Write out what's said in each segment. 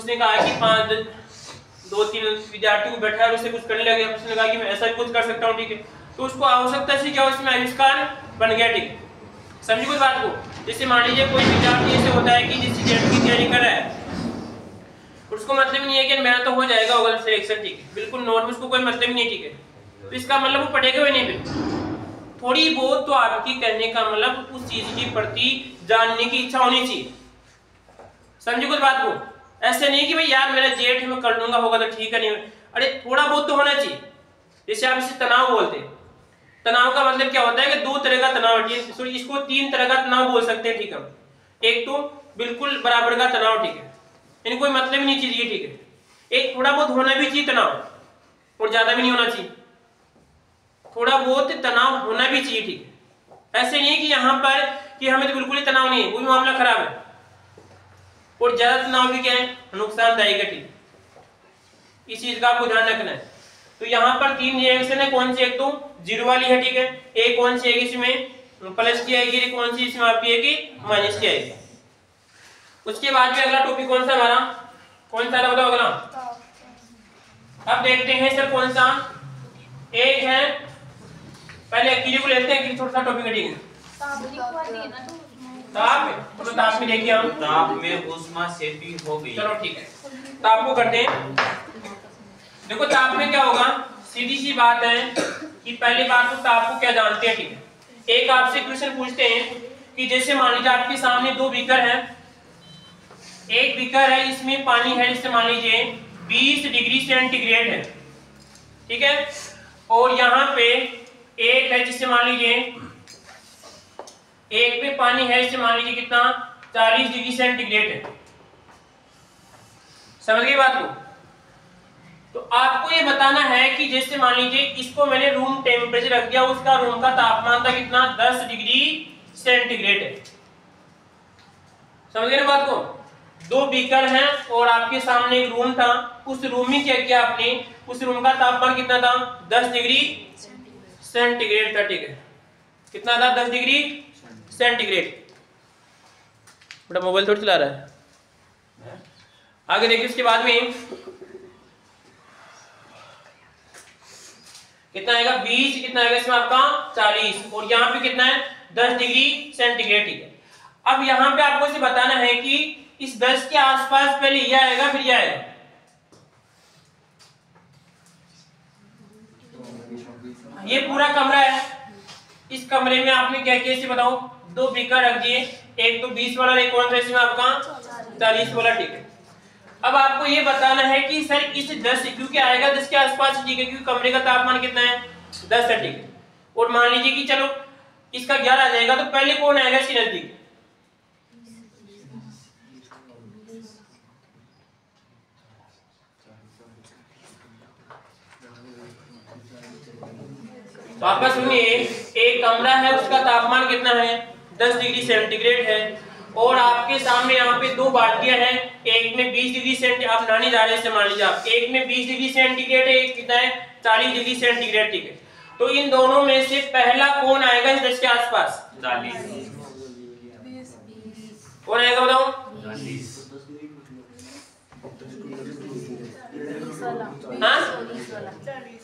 उसने कहा कि 2-3 विद्यार्थी को बैठा और उससे कुछ करने लगे, उसने कहा कि मैं ऐसा भी कुछ कर सकता हूँ, ठीक है, तो उसको आवश्यकता से क्या उसमें आविष्कार बन गया, ठीक है। समझिए कुछ बात को। जैसे मान लीजिए कोई विद्यार्थी ऐसे होता है कि जिस जेट की तैयारी कर रहा है, उसको मतलब नहीं है कि मेरा तो हो जाएगा होगा सिलेक्शन, ठीक है, बिल्कुल नॉर्मल, उसको कोई मतलब ही नहीं, ठीक है, तो इसका मतलब वो पढ़ेगा भी नहीं। बिल्कुल थोड़ी बहुत तो आपकी कहने का मतलब उस चीज के प्रति जानने की इच्छा होनी चाहिए। समझिए कुछ बात को। ऐसे नहीं कि भाई यार मेरा जेठ है मैं कर लूंगा होगा तो ठीक है, नहीं, अरे थोड़ा बहुत तो होना चाहिए। जैसे आप इसे तनाव बोलते हैं, तनाव का मतलब क्या होता है कि 2 तरह का तनाव, इसको 3 तरह का तनाव बोल सकते हैं, ठीक है। एक तो बिल्कुल बराबर का तनाव, ठीक है, यानी कोई मतलब ही नहीं चाहिए, ठीक है। एक थोड़ा बहुत होना भी चाहिए तनाव, और ज्यादा भी नहीं होना चाहिए, थोड़ा बहुत तनाव होना भी चाहिए, ठीक है। ऐसे नहीं कि यहाँ पर कि हमें तो बिल्कुल ही तनाव नहीं है, वो भी मामला खराब है, और ज्यादा तनाव भी क्या है, नुकसानदायक है, ठीक। इस चीज का आपको ध्यान रखना है। तो यहाँ पर 3 रिएक्शन है, कौन सी, एक तो जीरो वाली है, ठीक है, एक कौन सी है इसमें प्लस की आएगी, कौन सी इसमें आपकी है कि माइनस की आएगी। उसके बाद में अगला टॉपिक कौन सा हमारा, कौन सा बताओ अगला। अब देखते हैं सर कौन सा एक है, पहले अकेले को लेते हैं कि छोटा सा टॉपिक है, ठीक है। ताप में देखिए हम, ताप में ऊष्मा सेटी हो गई। चलो ठीक है, ताप को करते हैं। देखो ताप में क्या होगा, सीधी सी बात है कि पहली बात तो ताप को क्या जानते हैं, ठीक है। एक आपसे क्वेश्चन पूछते हैं कि जैसे मान लीजिए आपके सामने 2 बीकर हैं, एक बीकर है इसमें पानी है, जिससे मान लीजिए 20 डिग्री सेंटीग्रेड है, ठीक है, और यहाँ पे एक है जिससे मान लीजिए एक में पानी है, जिससे मान लीजिए कितना 40 डिग्री सेंटीग्रेड है। समझ गई बात को। तो आपको ये बताना है कि जैसे मान लीजिए इसको मैंने रूम टेम्परेचर रख दिया, उसका रूम का तापमान था कितना 10 डिग्री सेंटीग्रेड है। समझ गए ना बात को। 2 बीकर हैं और आपके सामने एक रूम था, उस रूम में क्या किया आपने, उस रूम का तापमान कितना था 10 डिग्री सेंटीग्रेड था, ठीक है, कितना था 10 डिग्री सेंटीग्रेड। बड़ा मोबाइल थोड़ा चला रहा है। आगे देखिए उसके बाद में कितना आएगा 20, कितना आएगा इसमें आपका 40, और यहाँ पे कितना है 10 डिग्री सेंटीग्रेड, ठीक है। अब यहाँ पे आपको इसे बताना है कि इस 10 के आसपास पहले ये आएगा फिर ये आएगा। ये पूरा कमरा है, इस कमरे में आपने क्या किया इसे बताओ, 2 बीकर रख दिए, एक तो 20 वाला, एक कौन सा इसमें आपका 40 वाला, ठीक है। अब आपको ये बताना है कि सर इस 10 क्योंकि आएगा 10 के आसपास, ठीक है, क्योंकि कमरे का तापमान कितना है 10 है, ठीक है, और मान लीजिए कि चलो इसका 11 आ जाएगा, तो पहले कौन आएगा इसके नजदीक, तो आपका सुनिए एक कमरा है उसका तापमान कितना है 10 डिग्री सेंटीग्रेड है, और आपके सामने यहाँ पे 2 बाल्टियां हैं, एक में 20 डिग्री सेंटीग्रेड, आप नहाने जा रहे हैं मान लीजिए आप, एक में 20 डिग्री सेंटीग्रेड है, एक कितना है 40 डिग्री सेंटीग्रेड, ठीक है। तो इन दोनों में से पहला कौन आएगा इस 10 के आसपास, 40, कौन आएगा बताओ,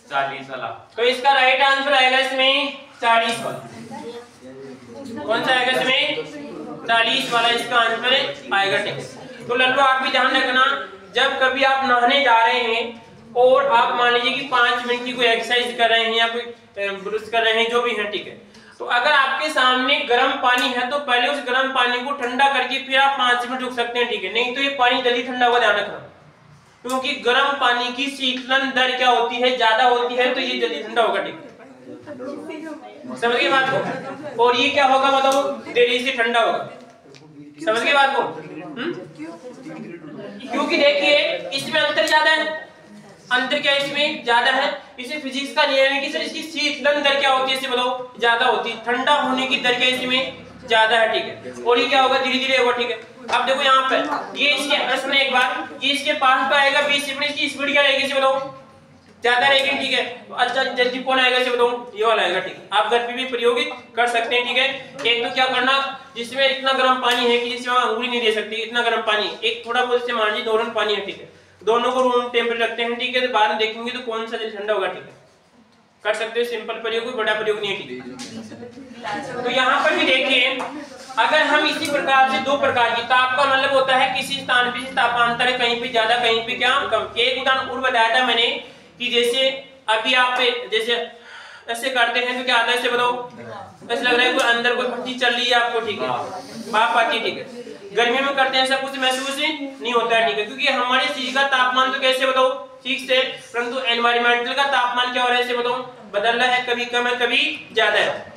40 वाला। तो इसका राइट आंसर आएगा इसमें 40 वाला। कौन सा आएगा इसमें 40 वाला इसका आंसर आएगा, ठीक है। तो लल्लू आप भी ध्यान रखना, जब कभी आप नहाने जा रहे हैं और आप मान लीजिए कि 5 मिनट की कोई एक्सरसाइज कर रहे हैं या कोई ब्रश कर रहे हैं, जो भी है, ठीक है, तो अगर आपके सामने गर्म पानी है तो पहले उस गर्म पानी को ठंडा करके फिर आप 5 मिनट रुक सकते हैं, ठीक है, नहीं तो ये पानी जल्दी ठंडा होगा, ध्यान रखना, क्योंकि गर्म पानी की शीतलन दर क्या होती है ज्यादा होती है, तो ये जल्दी ठंडा होगा, ठीक है, समझ गए बात को। और ये क्या होगा बताओ, देरी से ठंडा होगा, समझ गए बात को। क्योंकि देखिए इसमें अंतर ज्यादा है, अंतर क्या है इसमें ज्यादा है, इसे फिजिक्स का नियम है कि सर इसकी शीतलन दर क्या होती है, इसे बताओ ज्यादा होती है, ठंडा होने की दर क्या इसमें ज्यादा है, ठीक है, और ये क्या होगा धीरे धीरे होगा, ठीक है। अब देखो यहाँ पर ये इसके प्रश्न एक बार ये इसके पास तो आएगा 20 सेकंड, इसकी स्पीड क्या रहेगी इसे बताओ ज्यादा रहेगी, ठीक है, तो अच्छा जल्दी कौन आएगा इसे बताओ ये वाला आएगा, ठीक है। आप घर पे भी प्रयोग कर सकते हैं, ठीक है। एक तो क्या करना जिसमें इतना गर्म पानी है कि जिसमें हम अंगुली नहीं दे सकते, इतना गर्म पानी, एक थोड़ा बहुत से मान लीजिए नॉर्मल पानी है, ठीक है, दोनों को रूम टेम्परेचर रखते हैं, ठीक है, तो बाद में देखेंगे तो कौन सा जल ठंडा होगा, ठीक है, कर सकते हो, सिंपल प्रयोग, कोई बड़ा प्रयोग नहीं है, ठीक है। तो यहाँ पर भी देखिए, अगर हम इसी प्रकार से दो प्रकार की, ताप का मतलब होता है किसी स्थान पे तापांतर कहीं पे ज्यादा कहीं पे क्या कम। एक उदाहरण और बताया था मैंने कि जैसे अभी आप जैसे ऐसे करते हैं तो क्या आता है, ऐसे बताओ, ऐसे लग रहा है कोई अंदर कोई भट्टी चल रही है आपको, ठीक है, भाप आती है, ठीक है। गर्मी में करते हैं ऐसा कुछ महसूस नहीं होता है, ठीक है, क्योंकि हमारे शरीर का तापमान तो कैसे बताओ ठीक से, परंतु एनवायरमेंटल का तापमान क्या हो रहा है, ऐसे बताओ बदल रहा है, कभी कम है कभी ज्यादा है।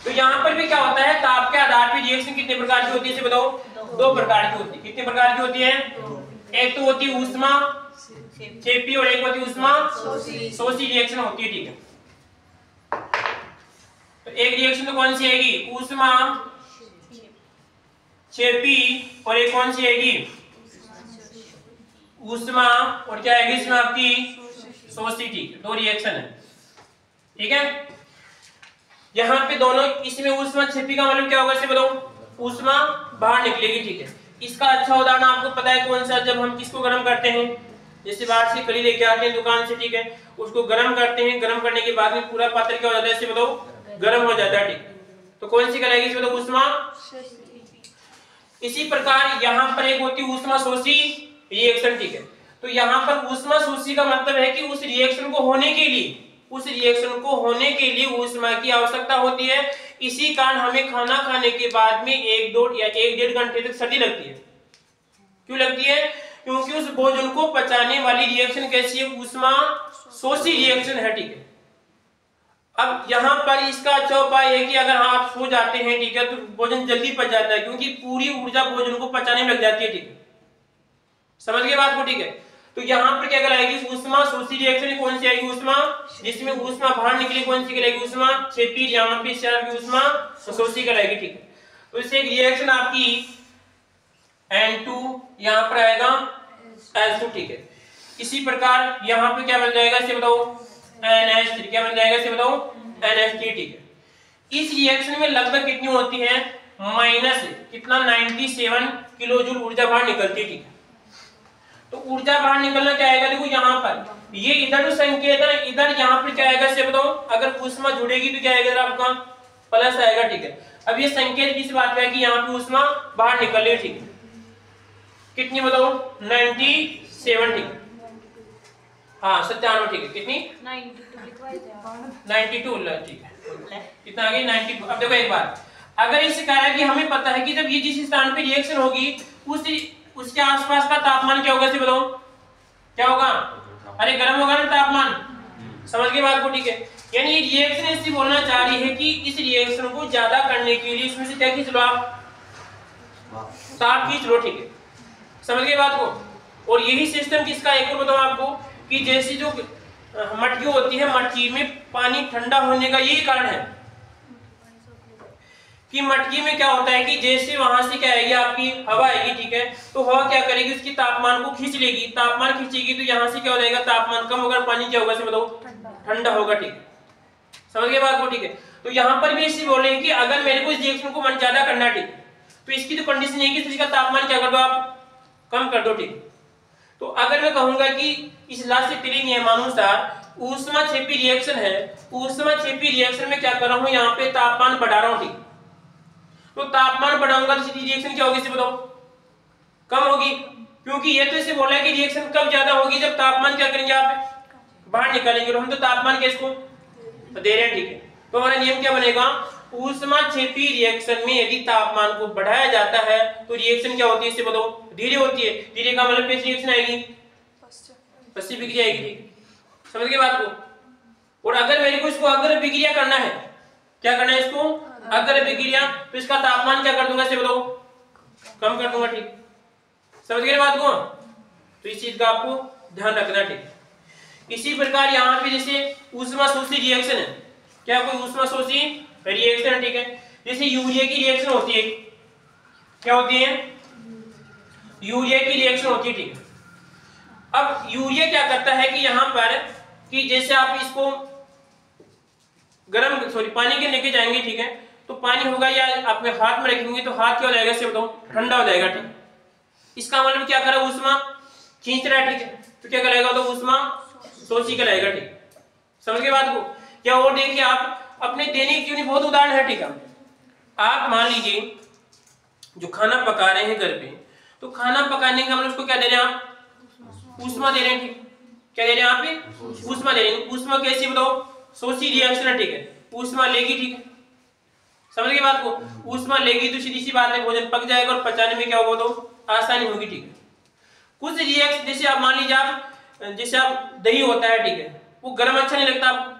तो यहाँ पर भी क्या होता है, ताप के आधार पर रिएक्शन कितने प्रकार की होती है, इसे बताओ, दो प्रकार की होती है। कितने प्रकार की होती है, एक तो होती है ऊष्मा क्षेपी और एक होती है ऊष्मा शोषी रिएक्शन होती है, ठीक है। तो एक रिएक्शन तो कौन सी आएगी, ऊष्मा क्षेपी, और एक कौन सी आएगी, ऊष्मा और क्या आएगी इसमें आपकी शोषी, ठीक है, दो रिएक्शन है, ठीक है। यहाँ पे दोनों, इसमें ऊष्मा क्षेपी का मतलब क्या होगा, इसे बताओ, ऊष्मा बाहर निकलेगी, ठीक है। इसका अच्छा उदाहरण आपको पता है कौन सा, जब हम किसको गर्म करते हैं, जैसे बाहर से कली लेके आते हैं दुकान से, ठीक है, उसको गर्म करते हैं, गर्म करने के बाद में पूरा पात्र क्या हो जाता है, इसे बताओ गर्म हो जाता है, ठीक। तो कौन सी कहलाएगी, इसे बताओ ऊष्मा। इसी प्रकार यहाँ पर एक होती है ऊष्मा शोषी रिएक्शन, ठीक है। तो यहाँ पर ऊष्मा शोषी का मतलब है कि उस रिएक्शन को होने के लिए, उस रिएक्शन को होने के लिए ऊष्मा की आवश्यकता होती है। इसी कारण हमें खाना खाने के बाद में 1-2 या 1-1.5 घंटे तक सर्दी लगती है। क्यों लगती है, क्योंकि उस भोजन को पचाने वाली रिएक्शन कैसी है, ऊष्मा शोषी रिएक्शन है, ठीक है। अब यहाँ पर इसका अच्छा उपाय है कि अगर आप सो जाते हैं, ठीक है, तो भोजन जल्दी पच जाता है, क्योंकि पूरी ऊर्जा भोजन को पचाने में लग जाती है, ठीक है, समझ गए बात को, ठीक है। तो यहाँ पर क्या कहलाएगी, ऊष्मा शोषी रिएक्शन कौन सी आएगी, ऊष्मा जिसमें ऊष्मा बाहर निकली, कौन सी कहलाएगी, ऊष्मा क्षेपी, यहाँ पे ऊष्मा शोषी कहलाएगी, ठीक है। तो इससे एक रिएक्शन आपकी N2 यहाँ पर आएगा H2, ठीक है। इसी प्रकार यहाँ पे क्या बन जाएगा, इसे बताओ NH3, क्या बन जाएगा, इसे बताओ NH3, ठीक है। इस रिएक्शन में लगभग कितनी होती है, माइनस कितना 97 किलो जूल ऊर्जा बाहर निकलती है, ठीक है। तो ऊर्जा बाहर निकलना क्या आएगा, देखो यहाँ पर ये इधर जो संकेत है, इधर यहाँ पर क्या आएगा, इसे बताओ, अगर ऊष्मा जुड़ेगी तो क्या आएगा, आपका प्लस आएगा, ठीक है। अब ये संकेत किस बात का है कि यहाँ पे ऊष्मा बाहर निकल रही है, ठीक है। कितनी बताओ, 97, ठीक है, हाँ 97, ठीक है, कितनी 92, ठीक है, कितना आ गई 92। अब देखो एक बात, अगर इससे कह रहा है कि हमें पता है कि जब ये जिस स्थान पे रिएक्शन होगी उसके आसपास का तापमान क्या होगा, इसे बताओ क्या होगा, अरे गर्म होगा ना तापमान, समझ गए बात को, ठीक है। यानी ये रिएक्शन ऐसी बोलना चाह रही है कि इस रिएक्शन को ज्यादा करने के लिए इसमें से क्या खींच लो आप, ताप खींच लो, ठीक है, समझ गए बात को। और यही सिस्टम किसका, एक और बताऊं आपको, कि जैसी जो मटकी होती है, मटकी में पानी ठंडा होने का यही कारण है कि मटकी में क्या होता है कि जैसे वहां से क्या आएगी, आपकी हवा आएगी, ठीक है, तो हवा क्या करेगी, उसकी तापमान को खींच लेगी, तापमान खींचेगी तो यहाँ से क्या हो जाएगा, तापमान कम होगा, पानी क्या होगा, इसे बताओ ठंडा होगा, ठीक है, समझ गए बात को, ठीक है। तो यहाँ पर भी इसी बोले कि अगर मेरे को इस रिएक्शन को मन ज्यादा करना है, ठीक है, तो इसकी तो कंडीशन है कि इसका तापमान क्या कर दो, आप कम कर दो, ठीक। तो अगर मैं कहूंगा कि इस लासिटी नियमानुसार ऊष्मा क्षेपी रिएक्शन है, ऊष्मा क्षेपी रिएक्शन में क्या कर रहा हूं, यहाँ पे तापमान बढ़ा रहा हूं, ठीक। तो तापमान बढ़ाऊंगा तो रिएक्शन क्या होगी, इसे बताओ कम होगी, क्योंकि ये तो इसे बोला है कि रिएक्शन कब ज्यादा होगी, जब तापमान क्या करेंगे, आप बाहर निकालेंगे, और हम तो तापमान किसको दे रहे हैं, ठीक है। तो हमारा नियम क्या बनेगा, ऊष्मा क्षेपी रिएक्शन में यदि तापमान को बढ़ाया जाता है तो रिएक्शन क्या होती है, इसे बताओ धीरे होती है। धीरे का मतलब कैसी रिएक्शन आएगी, पश्चिम विक्रिया आएगी, ठीक, समझ गए बात को। और अगर मेरे को इसको अग्र विक्रिया करना है, क्या करना है इसको, अग्र विक्रिया, तो इसका तापमान क्या कर दूंगा, इसे बताओ कम कर दूंगा, ठीक, समझ गए बात को। तो इस चीज का आपको ध्यान रखना, ठीक। इसी प्रकार यहाँ पे जैसे ऊष्मा शोषी रिएक्शन है, क्या कोई ऊष्मा शोषी रिएक्शन है, ठीक है। जैसे यूरिया की रिएक्शन होती है, क्या होती है, यूरिया की रिएक्शन होती है, ठीक है। अब यूरिया क्या करता है कि यहाँ पर कि जैसे आप इसको पानी के लेके जाएंगे, ठीक है, तो पानी होगा या अपने हाथ में रखेंगे तो हाथ क्या हो जाएगा, से बताओ ठंडा हो जाएगा, ठीक। इसका मतलब क्या करा, ऊष्मा खींच रहा है, ठीक है, तो क्या करेगा, तो ऊष्मा शोषी कहलाएगा, ठीक। समझ गए बात को। या और देखिए आप अपने दैनिक जीवन में बहुत उदाहरण है, ठीक है। आप मान लीजिए जो खाना पका रहे हैं घर पे, तो खाना पकाने का मतलब उसको क्या दे रहे हैं आप, ऊष्मा दे रहे हैं, ठीक। क्या दे रहे हैं आप, ऊष्मा दे रहे हैं। ऊष्मा कैसी बताओ, शोषी रिएक्शन है, ठीक है, ऊष्मा लेगी, ठीक है। समझ गए बात को। ऊष्मा लेगी तो सीधी सी बात है भोजन पक जाएगा और पचाने में क्या होगा, तो आसानी होगी, ठीक है। कुछ रिएक्शन जैसे आप मान लीजिए आप जैसे आप दही होता है, ठीक है, वो गर्म अच्छा नहीं लगता आपको,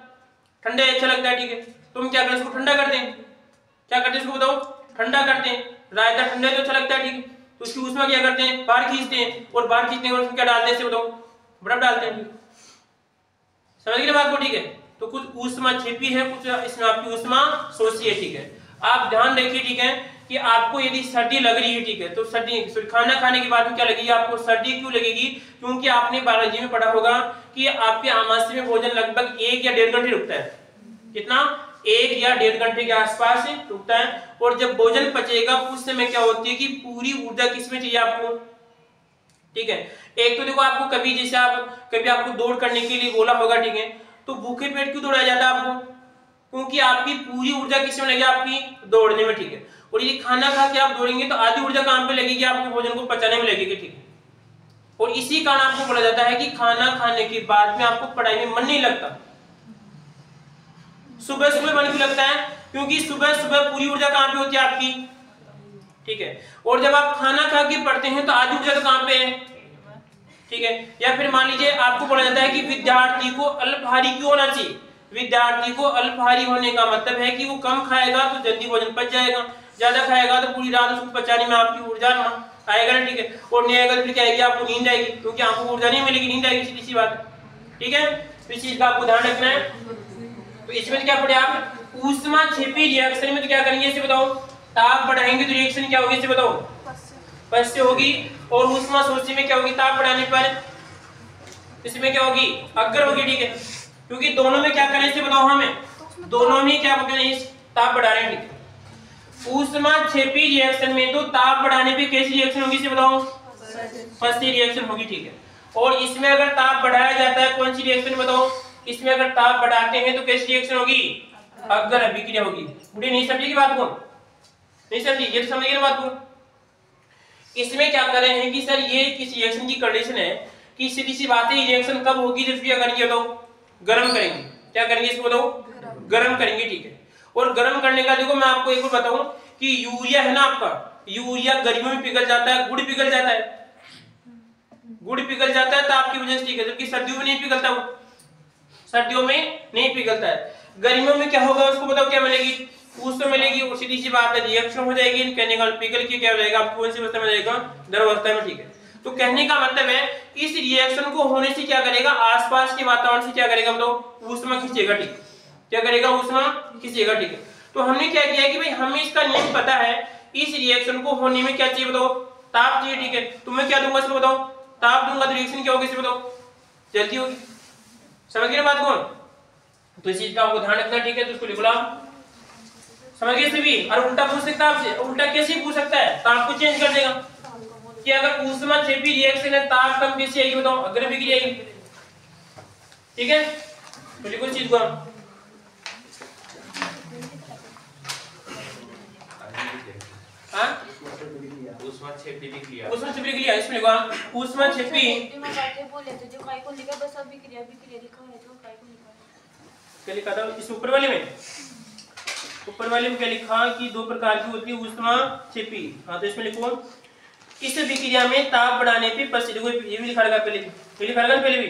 ठंडा अच्छा लगता है, ठीक है, तो हम क्या करते हैं, उसको ठंडा करते हैं। क्या करते हैं, उसको बताओ ठंडा करते हैं। रायता ठंडा तो अच्छा लगता है, ठीक है, तो उसकी ऊष्मा क्या करते हैं, बाहर खींचते हैं, और बाहर खींचने के बाद उसमें क्या डालते हैं, बताओ बर्फ डालते हैं, ठीक। समझ गए बात को, ठीक है। तो कुछ ऊष्मा छिपी है, कुछ इसमें आपकी ऊष्मा शोषी है, ठीक है। आप ध्यान रखिए, ठीक है, कि आपको यदि सर्दी लग रही है, ठीक है, तो सर्दी खाना खाने के बाद में क्या लगेगी आपको, सर्दी क्यों लगेगी, क्योंकि आपने बायोलॉजी में पढ़ा होगा कि आपके आमाशय में भोजन लगभग 1 या 1.5 घंटे रुकता है। कितना, 1 या 1.5 घंटे के आसपास रुकता है। और जब भोजन पचेगा उस समय क्या होती है कि पूरी ऊर्जा किसमें चाहिए आपको, ठीक है। एक तो देखो आपको कभी जैसे कभी आपको दौड़ करने के लिए बोला होगा, ठीक है, तो भूखे पेट क्यों दौड़ाया जाता है आपको, क्योंकि आपकी पूरी ऊर्जा किसमें लगेगी, आपकी दौड़ने में, ठीक है। और यदि खाना खा के आप दौड़ेंगे तो आधी ऊर्जा काम पे लगेगी, आपको भोजन को पचाने में लगेगी, ठीक है। और इसी कारण आपको बोला जाता है कि खाना खाने के बाद में आपको पढ़ाई में मन नहीं लगता। सुबह सुबह मन क्यों लगता है, क्योंकि सुबह सुबह पूरी ऊर्जा कहां पे होती है आपकी, ठीक है। और जब आप खाना खा के पढ़ते हैं तो आधी ऊर्जा तो कहां पे है, ठीक है। या फिर मान लीजिए आपको बोला जाता है कि विद्यार्थी को अल्पाहारी क्यों होना चाहिए। विद्यार्थी को अल्पाहारी होने का मतलब है कि वो कम खाएगा तो जल्दी भोजन पच जाएगा, ज्यादा खाएगा तो पूरी रात उसको पचाने में आपकी ऊर्जा आएगा ना, ठीक है। और नहीं आएगा तो फिर क्या आएगी, आपको नींद आएगी, क्योंकि आपको ऊर्जा नहीं मिलेगी, नींद आएगी, सीधी सी बात है, ठीक है। तो इस चीज का आपको ध्यान रखना है। तो इसमें क्या पढ़े आप, ऊष्मा छिपी रिएक्शन में तो क्या करेंगे इसे बताओ, ताप बढ़ाएंगे तो रिएक्शन क्या होगी इसे बताओ, पश्य होगी। और ऊष्मा शोषी में क्या होगी, ताप बढ़ाने पर इसमें क्या होगी, अग्र होगी, ठीक है। क्योंकि दोनों में क्या करें इसे बताओ, हमें दोनों में क्या करें, ताप बढ़ा रहे हैं, ठीक है। ऊष्मा छिपी रिएक्शन में तो ताप बढ़ाने पे कैसी रिएक्शन होगी इसे बताओ, पश्य रिएक्शन होगी, ठीक है। और इसमें अगर ताप बढ़ाया जाता है कौन सी रिएक्शन बताओ, इसमें अगर ताप बढ़ाते हैं तो कैसी रिएक्शन होगी, अग्र अभिक्रिया होगी। बुढ़ी नहीं समझेगी बात को, नहीं समझी, ये तो समझ गए बात को। इसमें क्या कर रहे हैं कि सर ये किस रिएक्शन की कंडीशन है कि सीधी सी बात है, रिएक्शन कब होगी जब क्या करेंगे बताओ, गर्म करेंगे। क्या करेंगे इसको बताओ, गर्म करेंगे, ठीक है। और गर्म करने का देखो मैं आपको एक बार बताऊं कि यूरिया है ना आपका, यूरिया गर्मियों में पिघल जाता है, गुड़ पिघल जाता है, गुड़ पिघल जाता है तो आपकी वजह से, ठीक है, जबकि सर्दियों में नहीं पिघलता, वो सर्दियों में नहीं पिघलता है। गर्मियों में क्या होगा उसको बताओ, क्या मिलेगी, ऊष्मा मिलेगी, और सीधी सी बात है रिएक्शन हो जाएगी, कहने का पिघल के क्या हो जाएगा, आपको कौन सी अवस्था में जाएगा, द्रव अवस्था में, ठीक है। तो कहने का मतलब है इस रिएक्शन को होने से क्या करेगा, आसपास के वातावरण से क्या करेगा, मतलब ऊष्मा खींचेगा, ठीक, क्या करेगा, ऊष्मा खींचेगा, ठीक है। तो हमने क्या किया कि भाई हमें इसका नियम पता है, इस रिएक्शन को होने में क्या चाहिए बताओ, ताप चाहिए, ठीक है। तो मैं क्या दूंगा इसको बताओ, ताप दूंगा तो रिएक्शन क्या होगी इसे बताओ, जल्दी होगी। समझ गए बात कौन, तो इस चीज का आपको ध्यान रखना, ठीक है। तो उसको लिख लो, समझ गए सभी। और उल्टा पूछ सकता है आपसे, उल्टा कैसे पूछ सकता है, ताप को चेंज कर देगा कि अगर ऊष्मा छिपी रिएक्शन है ताप कम कैसे आएगी बताओ, अग्र अभिक्रिया आएगी, ठीक है। तो लिखो चीज को हम, हाँ ऊष्मा छिपी विक्रिया, ऊष्मा छिपी विक्रिया, इसमें लिखो ऊष्मा छिपी, बोले थे जो काय को लिखा बस अभी क्रिया विक्रिया लिखा है, तो काय को लिखा है, क्या लिखा था इस ऊपर वाले में, ऊपर वाले में क्या लिखा कि 2 प्रकार की होती है ऊष्मा छिपी। हाँ तो इसमें लिखो इस विक्रिया में ताप बढ़ाने पे पश्य, देखो ये भी लिखा लगा पहले, ये लिखा लगा पहले भी,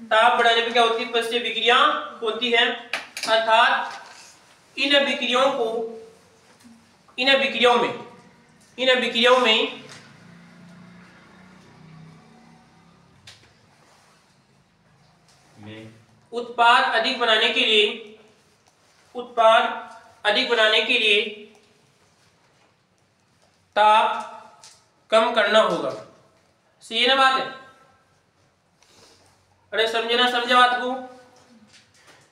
ताप बढ़ाने पे क्या होती है, पश्य विक्रिया होती है। अर्थात इन विक्रियाओं में उत्पाद अधिक बनाने के लिए ताप कम करना होगा। सही है ना बात है, अरे समझे ना, समझे बात को।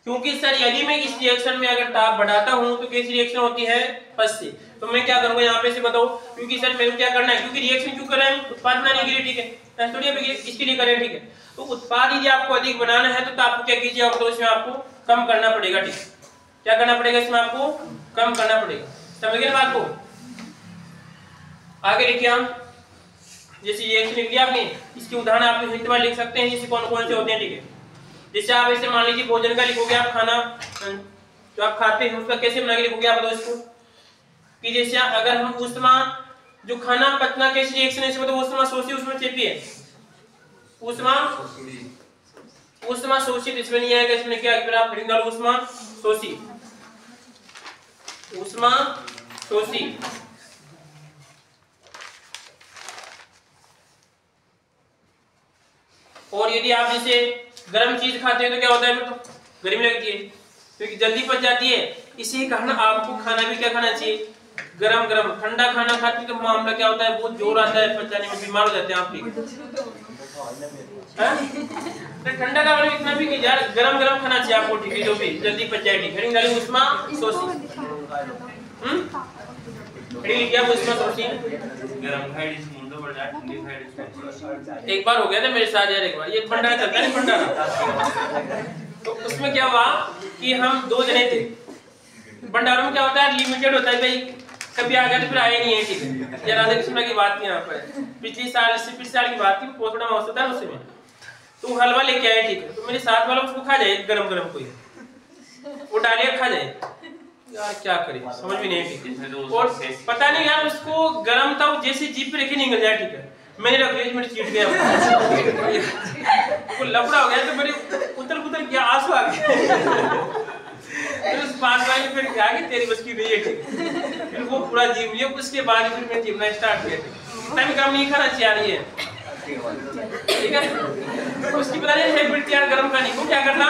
क्योंकि सर यदि मैं इस रिएक्शन में अगर ताप बढ़ाता हूं तो कैसी रिएक्शन होती है, फर्स्ट से। तो मैं क्या करूंगा यहाँ पे से बताओ, क्योंकि सर मेरे को क्या करना है, क्योंकि रिएक्शन क्यों कर रहे हैं, उत्पाद बनाने के लिए, ठीक है, थोड़ी इसके लिए करें, ठीक है। तो उत्पाद यदि आपको अधिक बनाना है तो ताप को क्या कीजिए, तो इसमें आपको कम करना पड़ेगा, ठीक है। क्या करना पड़ेगा, इसमें आपको कम करना पड़ेगा, समझ गए ना बात को। आगे लिखिए हम, जैसे रिएक्शन लिख लिया आपने, इसके उदाहरण आप हिंट में लिख सकते हैं, जैसे कौन कौन से होते हैं, ठीक है। जैसे आप ऐसे मान लीजिए भोजन का लिखोगे आप, खाना जो आप खाते हैं उसका कैसे बना के लिखोगे आप, बताओ इसको, कि जैसे अगर हम ऊष्मा, जो खाना पचना कैसी रिएक्शन है, मतलब ऊष्मा शोषित, उसमें चेपी है, ऊष्मा शोषित, इसमें नहीं आएगा, इसमें क्या फिर आप हेडिंग डालो, ऊष्मा शोषित, ऊष्मा शोषित। और यदि आप जैसे गर्म चीज खाते हैं तो क्या होता है, तो गर्मी लगती है, क्योंकि जल्दी पच जाती है। इसी कारण आपको खाना भी क्या खाना चाहिए, गरम गरम। ठंडा खाना खाते तो मामला क्या होता है, बहुत जोर आता है पचाने में, बीमार हो जाते हैं आप। तो ठंडा का मतलब इतना भी कि यार गरम गरम खाना चाहिए आपको, ठीक है, जो भी जल्दी पच जाए, ठीक है। हेडिंग डालिए ऊष्मा शोषित, हेडिंग लिखिए आप ऊष्मा शोषित। गरम खाइड इस मुंडो बढ़ा, ठंडी खाइड इस। एक बार हो गया था मेरे साथ यार, एक बार ये भंडारा चलता है, भंडारा। तो उसमें क्या हुआ कि हम 2 जने थे, भंडारों में क्या होता है, लिमिटेड होता है भाई, कभी आ गया तो फिर आए नहीं है, ठीक है। ये राधा कृष्ण की बात थी यहाँ पर, पिछले साल की बात थी, पोछड़ा महोत्सव था उसमें, तो हलवा लेके आए, ठीक है। तो मेरे साथ वाला उसको खा जाए गरम गरम, कोई वो डालिए खा जाए, यार क्या करे समझ भी नहीं, ठीक है। और पता नहीं यार उसको गरम था, वो जैसे जीभ पे रखे निकल जाए, ठीक है। मैंने रख लिया, मेरे चीट गया, वो लफड़ा हो गया, तो मेरे उतर गया, आंसू आ गए। फिर उस पास वाले फिर क्या कि तेरी बस की नहीं है, ठीक है। फिर वो पूरा जीव लिया, उसके बाद फिर मैं जीवना स्टार्ट किया, इतना भी कम नहीं खाना चाहिए, ठीक है। उसकी पता नहीं हैबिट यार गरम खाने को, क्या करना,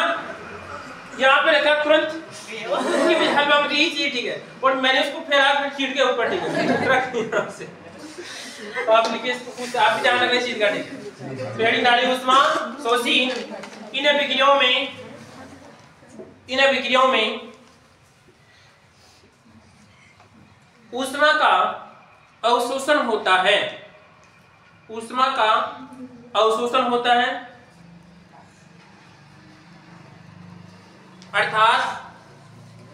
यहाँ पे रखा तुरंत, उसकी भी हलवा में यही चाहिए, ठीक है। और मैंने उसको फेरा, फिर चीट के ऊपर, ठीक है, रख दिया से। तो आप लिखिए इसको, कुछ आप भी जान लगे चीज का, ठीक है। तो हेडिंग डालिए ऊष्मा शोषित। इन विक्रियाओं में ऊष्मा का अवशोषण होता है, ऊष्मा का अवशोषण होता है, अर्थात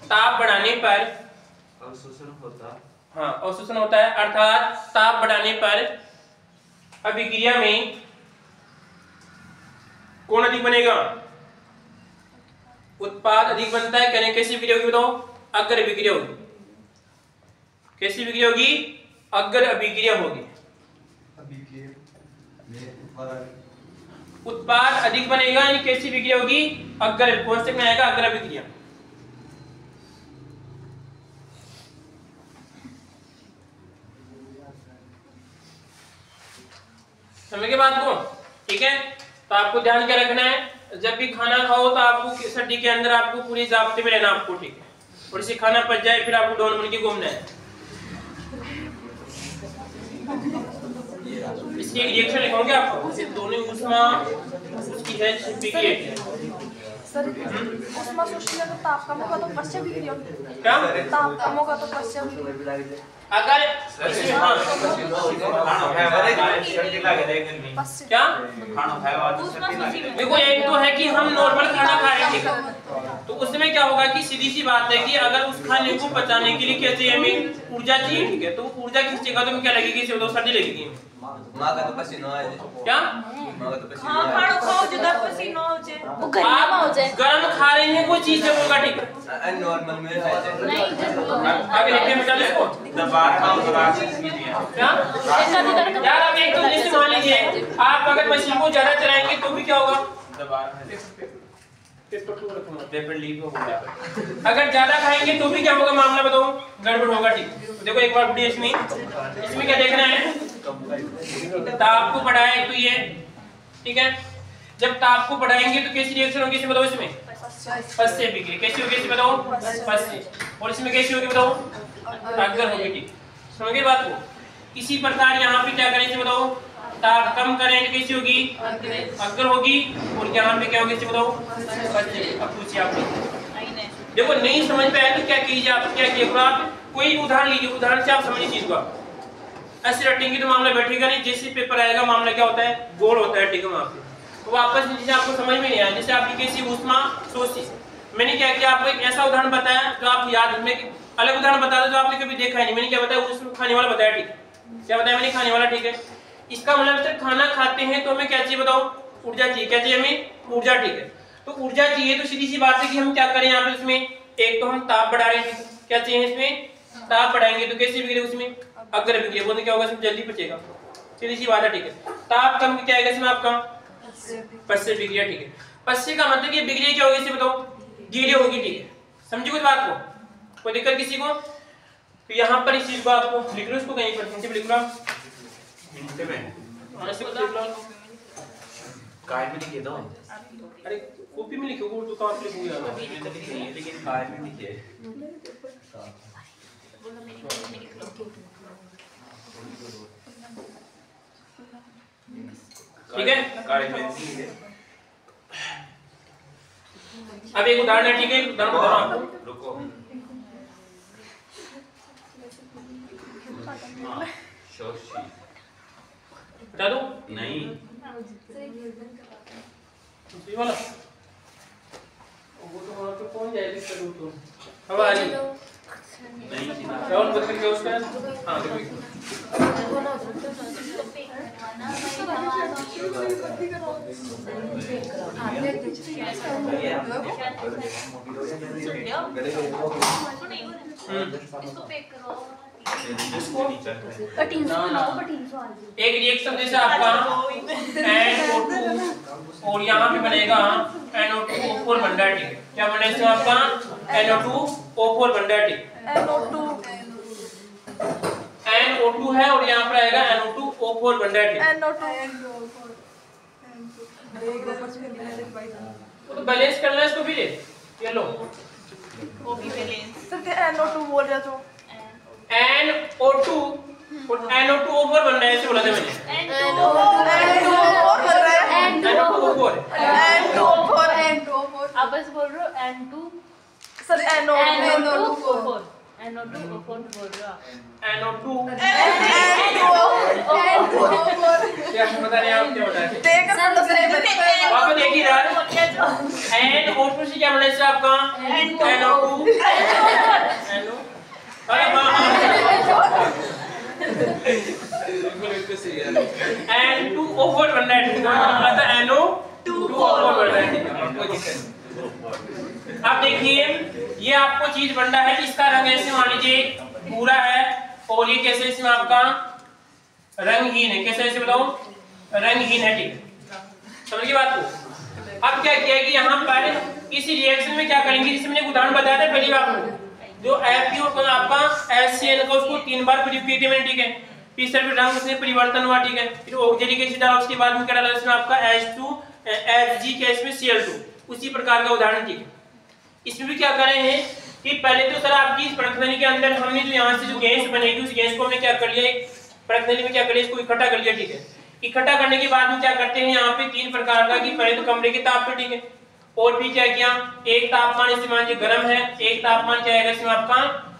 ताप बढ़ाने पर अवशोषण होता, हाँ अवशोषण होता है, अर्थात ताप बढ़ाने पर अभिक्रिया में कौन अधिक बनेगा, उत्पाद अधिक बनता है। कहने कैसी विक्रिया होगी, बताओ, अगर अभिक्रिया होगी। कैसी विक्रिया होगी, अगर अभिक्रिया होगी, उत्पाद अधिक बनेगा, यानी कैसी विक्रिया होगी, अगर, कौन से में आएगा, अगर अभिक्रिया। समझ गए बात को, ठीक है। तो आपको ध्यान क्या रखना है, जब भी खाना खाओ तो आपको सड्डी के अंदर आपको पूरी जाब्ते में रहना आपको, ठीक है। और इसे खाना पच जाए फिर आपको डॉन बन के घूमना है। इसकी एक रिएक्शन लिखोगे आपको, दोनों ऊष्मा उसकी है सर ऊष्मा शोषित तो ताप कम होगा तो पश्चात विक्रिया होगी, क्या ताप कम होगा तो पश्चात विक्रिया, अगर क्या देखो, एक तो है कि हम नॉर्मल खाना खा रहे हैं, ठीक है, तो उसमें क्या होगा कि सीधी सी बात है कि अगर उस खाने को पचाने के लिए क्या चाहिए, हमें ऊर्जा चाहिए, ठीक है। तो ऊर्जा खींचेगा तो क्या लगेगी, इसे बताओ, सर्दी लगेगी, क्या खाना खाओ जिधर पसीना हो जाए, वो आप गरम खा रहे हैं कोई चीज जब होगा, ठीक है, नॉर्मल में आगे लिखिए बेटा इसको, दबाव का उदाहरण इसमें दिया, क्या यार। अब एक तो जैसे मान लीजिए आप अगर मशीन को ज्यादा चलाएंगे तो भी क्या होगा, पेपर लीक हो गया, अगर ज्यादा खाएंगे तो भी क्या होगा, मामला बताओ, गड़बड़ होगा, ठीक। देखो एक बार वीडियो इसमें क्या देखना है, ताप को बढ़ाए तो ये, ठीक है। जब ताप को बढ़ाएंगे तो कैसी रिएक्शन होगी, इसे बताओ, इसमें पश्चात विक्रिया। कैसी होगी इसे बताओ, पश्चात। और इसमें कैसी होगी बताओ, अगर होगी, ठीक। समझ गए बात को। इसी प्रकार यहाँ पे क्या करें इसे बताओ, ताप कम करें तो कैसी होगी, अग्र होगी, और यहाँ पे क्या होगी बताओ, पश्चिम। अब पूछिए आप, देखो नहीं समझ में आया तो क्या कीजिए आप, क्या कीजिए आप कोई उदाहरण लीजिए, उदाहरण से आप समझिए चीज को। ऐसे रटेंगे तो मामला बैठेगा नहीं, जैसे पेपर आएगा मामला क्या होता है, गोल होता है, ठीक है। वहां पे तो वापस जैसे आपको समझ में नहीं आया, जैसे आपकी कैसी ऊष्मा शोषी, मैंने क्या किया आपको एक ऐसा उदाहरण बताया जो आप याद रखने, अलग उदाहरण बता दो जो आपने कभी देखा नहीं। मैंने क्या बताया, उसमें खाने वाला बताया, ठीक है। क्या बताया मैंने, खाने वाला, ठीक है। इसका मतलब सिर्फ खाना खाते हैं तो हमें क्या चाहिए बताओ, ऊर्जा चाहिए। क्या चाहिए हमें, ऊर्जा, ठीक है। तो ऊर्जा चाहिए तो सीधी सी बात है कि हम क्या करें यहाँ पे, इसमें एक तो हम ताप बढ़ा रहे हैं, क्या चाहिए इसमें, ताप बढ़ाएंगे तो कैसे बिगड़े, उसमें अग्र बिगड़े, बोलते क्या होगा, इसमें जल्दी पचेगा, सीधी सी बात है, ठीक है। ताप कम क्या आएगा इसमें आपका, पश्य बिक्रिया, ठीक है। पश्य का मतलब ये बिक्रिया क्या होगी इसे बताओ, गीले होगी, ठीक है। समझे कुछ बात को, कोई दिक्कत किसी को? तो यहाँ पर इस चीज को आपको लिख लो, इसको कहीं पर लिख लो, हिंदी में कार्ड में लिखे दो। अरे कॉपी में लिखो, तो कहाँ पे लिखोगे आप? कॉपी में तो लिखे हैं लेकिन कार्ड में लिखे हैं। ठीक है, कार्ड में लिखे। अब एक उदाहरण है, ठीक है, उदाहरण बता रहा हूं आपको। रुको। शोषी बता दो, नहीं, ये वाला वो तो वहां पे कौन जाएगा इसका रूट, तो हमारी नहीं राहुल पत्थर क्या उसका, हां देखो इसको पैक करो। एक रिएक्शन जैसे आपका NO2 और यहाँ पे बनेगा NO2O4 बन रहा है, ठीक है। क्या बनेगा इसमें आपका NO2O4 बन रहा है, ठीक है। NO2 है और यहाँ पर आएगा NO2O4 बन रहा है, ठीक है। तो बैलेंस करना है इसको, फिर ये लो सर क्या NO2 बोल रहे हो? NO2 और NO2O4 बन रहा है, ऐसे बोला था मैंने, N2O4 बन रहा है। NO2O4 N2O4 आप बस बोल रहे हो N2 सर NO2O4 NO2O4 बोल रहे हो आप। NO2 N2O4 क्या बता रहे हैं आप, क्या बता रहे हैं? देख सर वापस देखिए यार, NO2 से क्या बना इससे आपका NO2 NO, अरे N2O4 बन रहा है, ठीक है। NO2O4 बन रहा है। अब देखिए ये आपको चीज बन रहा है, इसका रंग ऐसे मान लीजिए पूरा है, और ये कैसे इसमें आपका रंगहीन है, कैसे ऐसे बताओ, रंगहीन है, ठीक है। समझिए बात को। अब क्या किया कि यहाँ पर इसी रिएक्शन में क्या करेंगे, जिसमें मैंने उदाहरण बताया था पहली बार को, जो FeO को आपका HCl को उसको 3 बार प्रयोग किए थे मैंने, ठीक है। फिर सर रंग उसमें परिवर्तन हुआ, ठीक है। फिर ऑक्सीजन एसिड डाला, उसके बाद में क्या डाला इसमें आपका H2HG के इसमें Cl2, उसी प्रकार का उदाहरण, ठीक है। इसमें भी क्या कर रहे हैं कि पहले तो सर आपकी इस प्रणाली के अंदर हमने जो यहाँ से जो गैस बनेगी उस गैस को हमने क्या कर लिया, एक प्रणाली में क्या कर लिया, इसको इकट्ठा कर लिया, ठीक है। इकट्ठा करने के बाद में क्या करते हैं यहाँ पे 3 प्रकार का, कि पहले तो कमरे के ताप पे, ठीक है, और भी क्या किया, एक तापमान इसे मान लीजिए गर्म है, एक तापमान क्या है इसमें आपका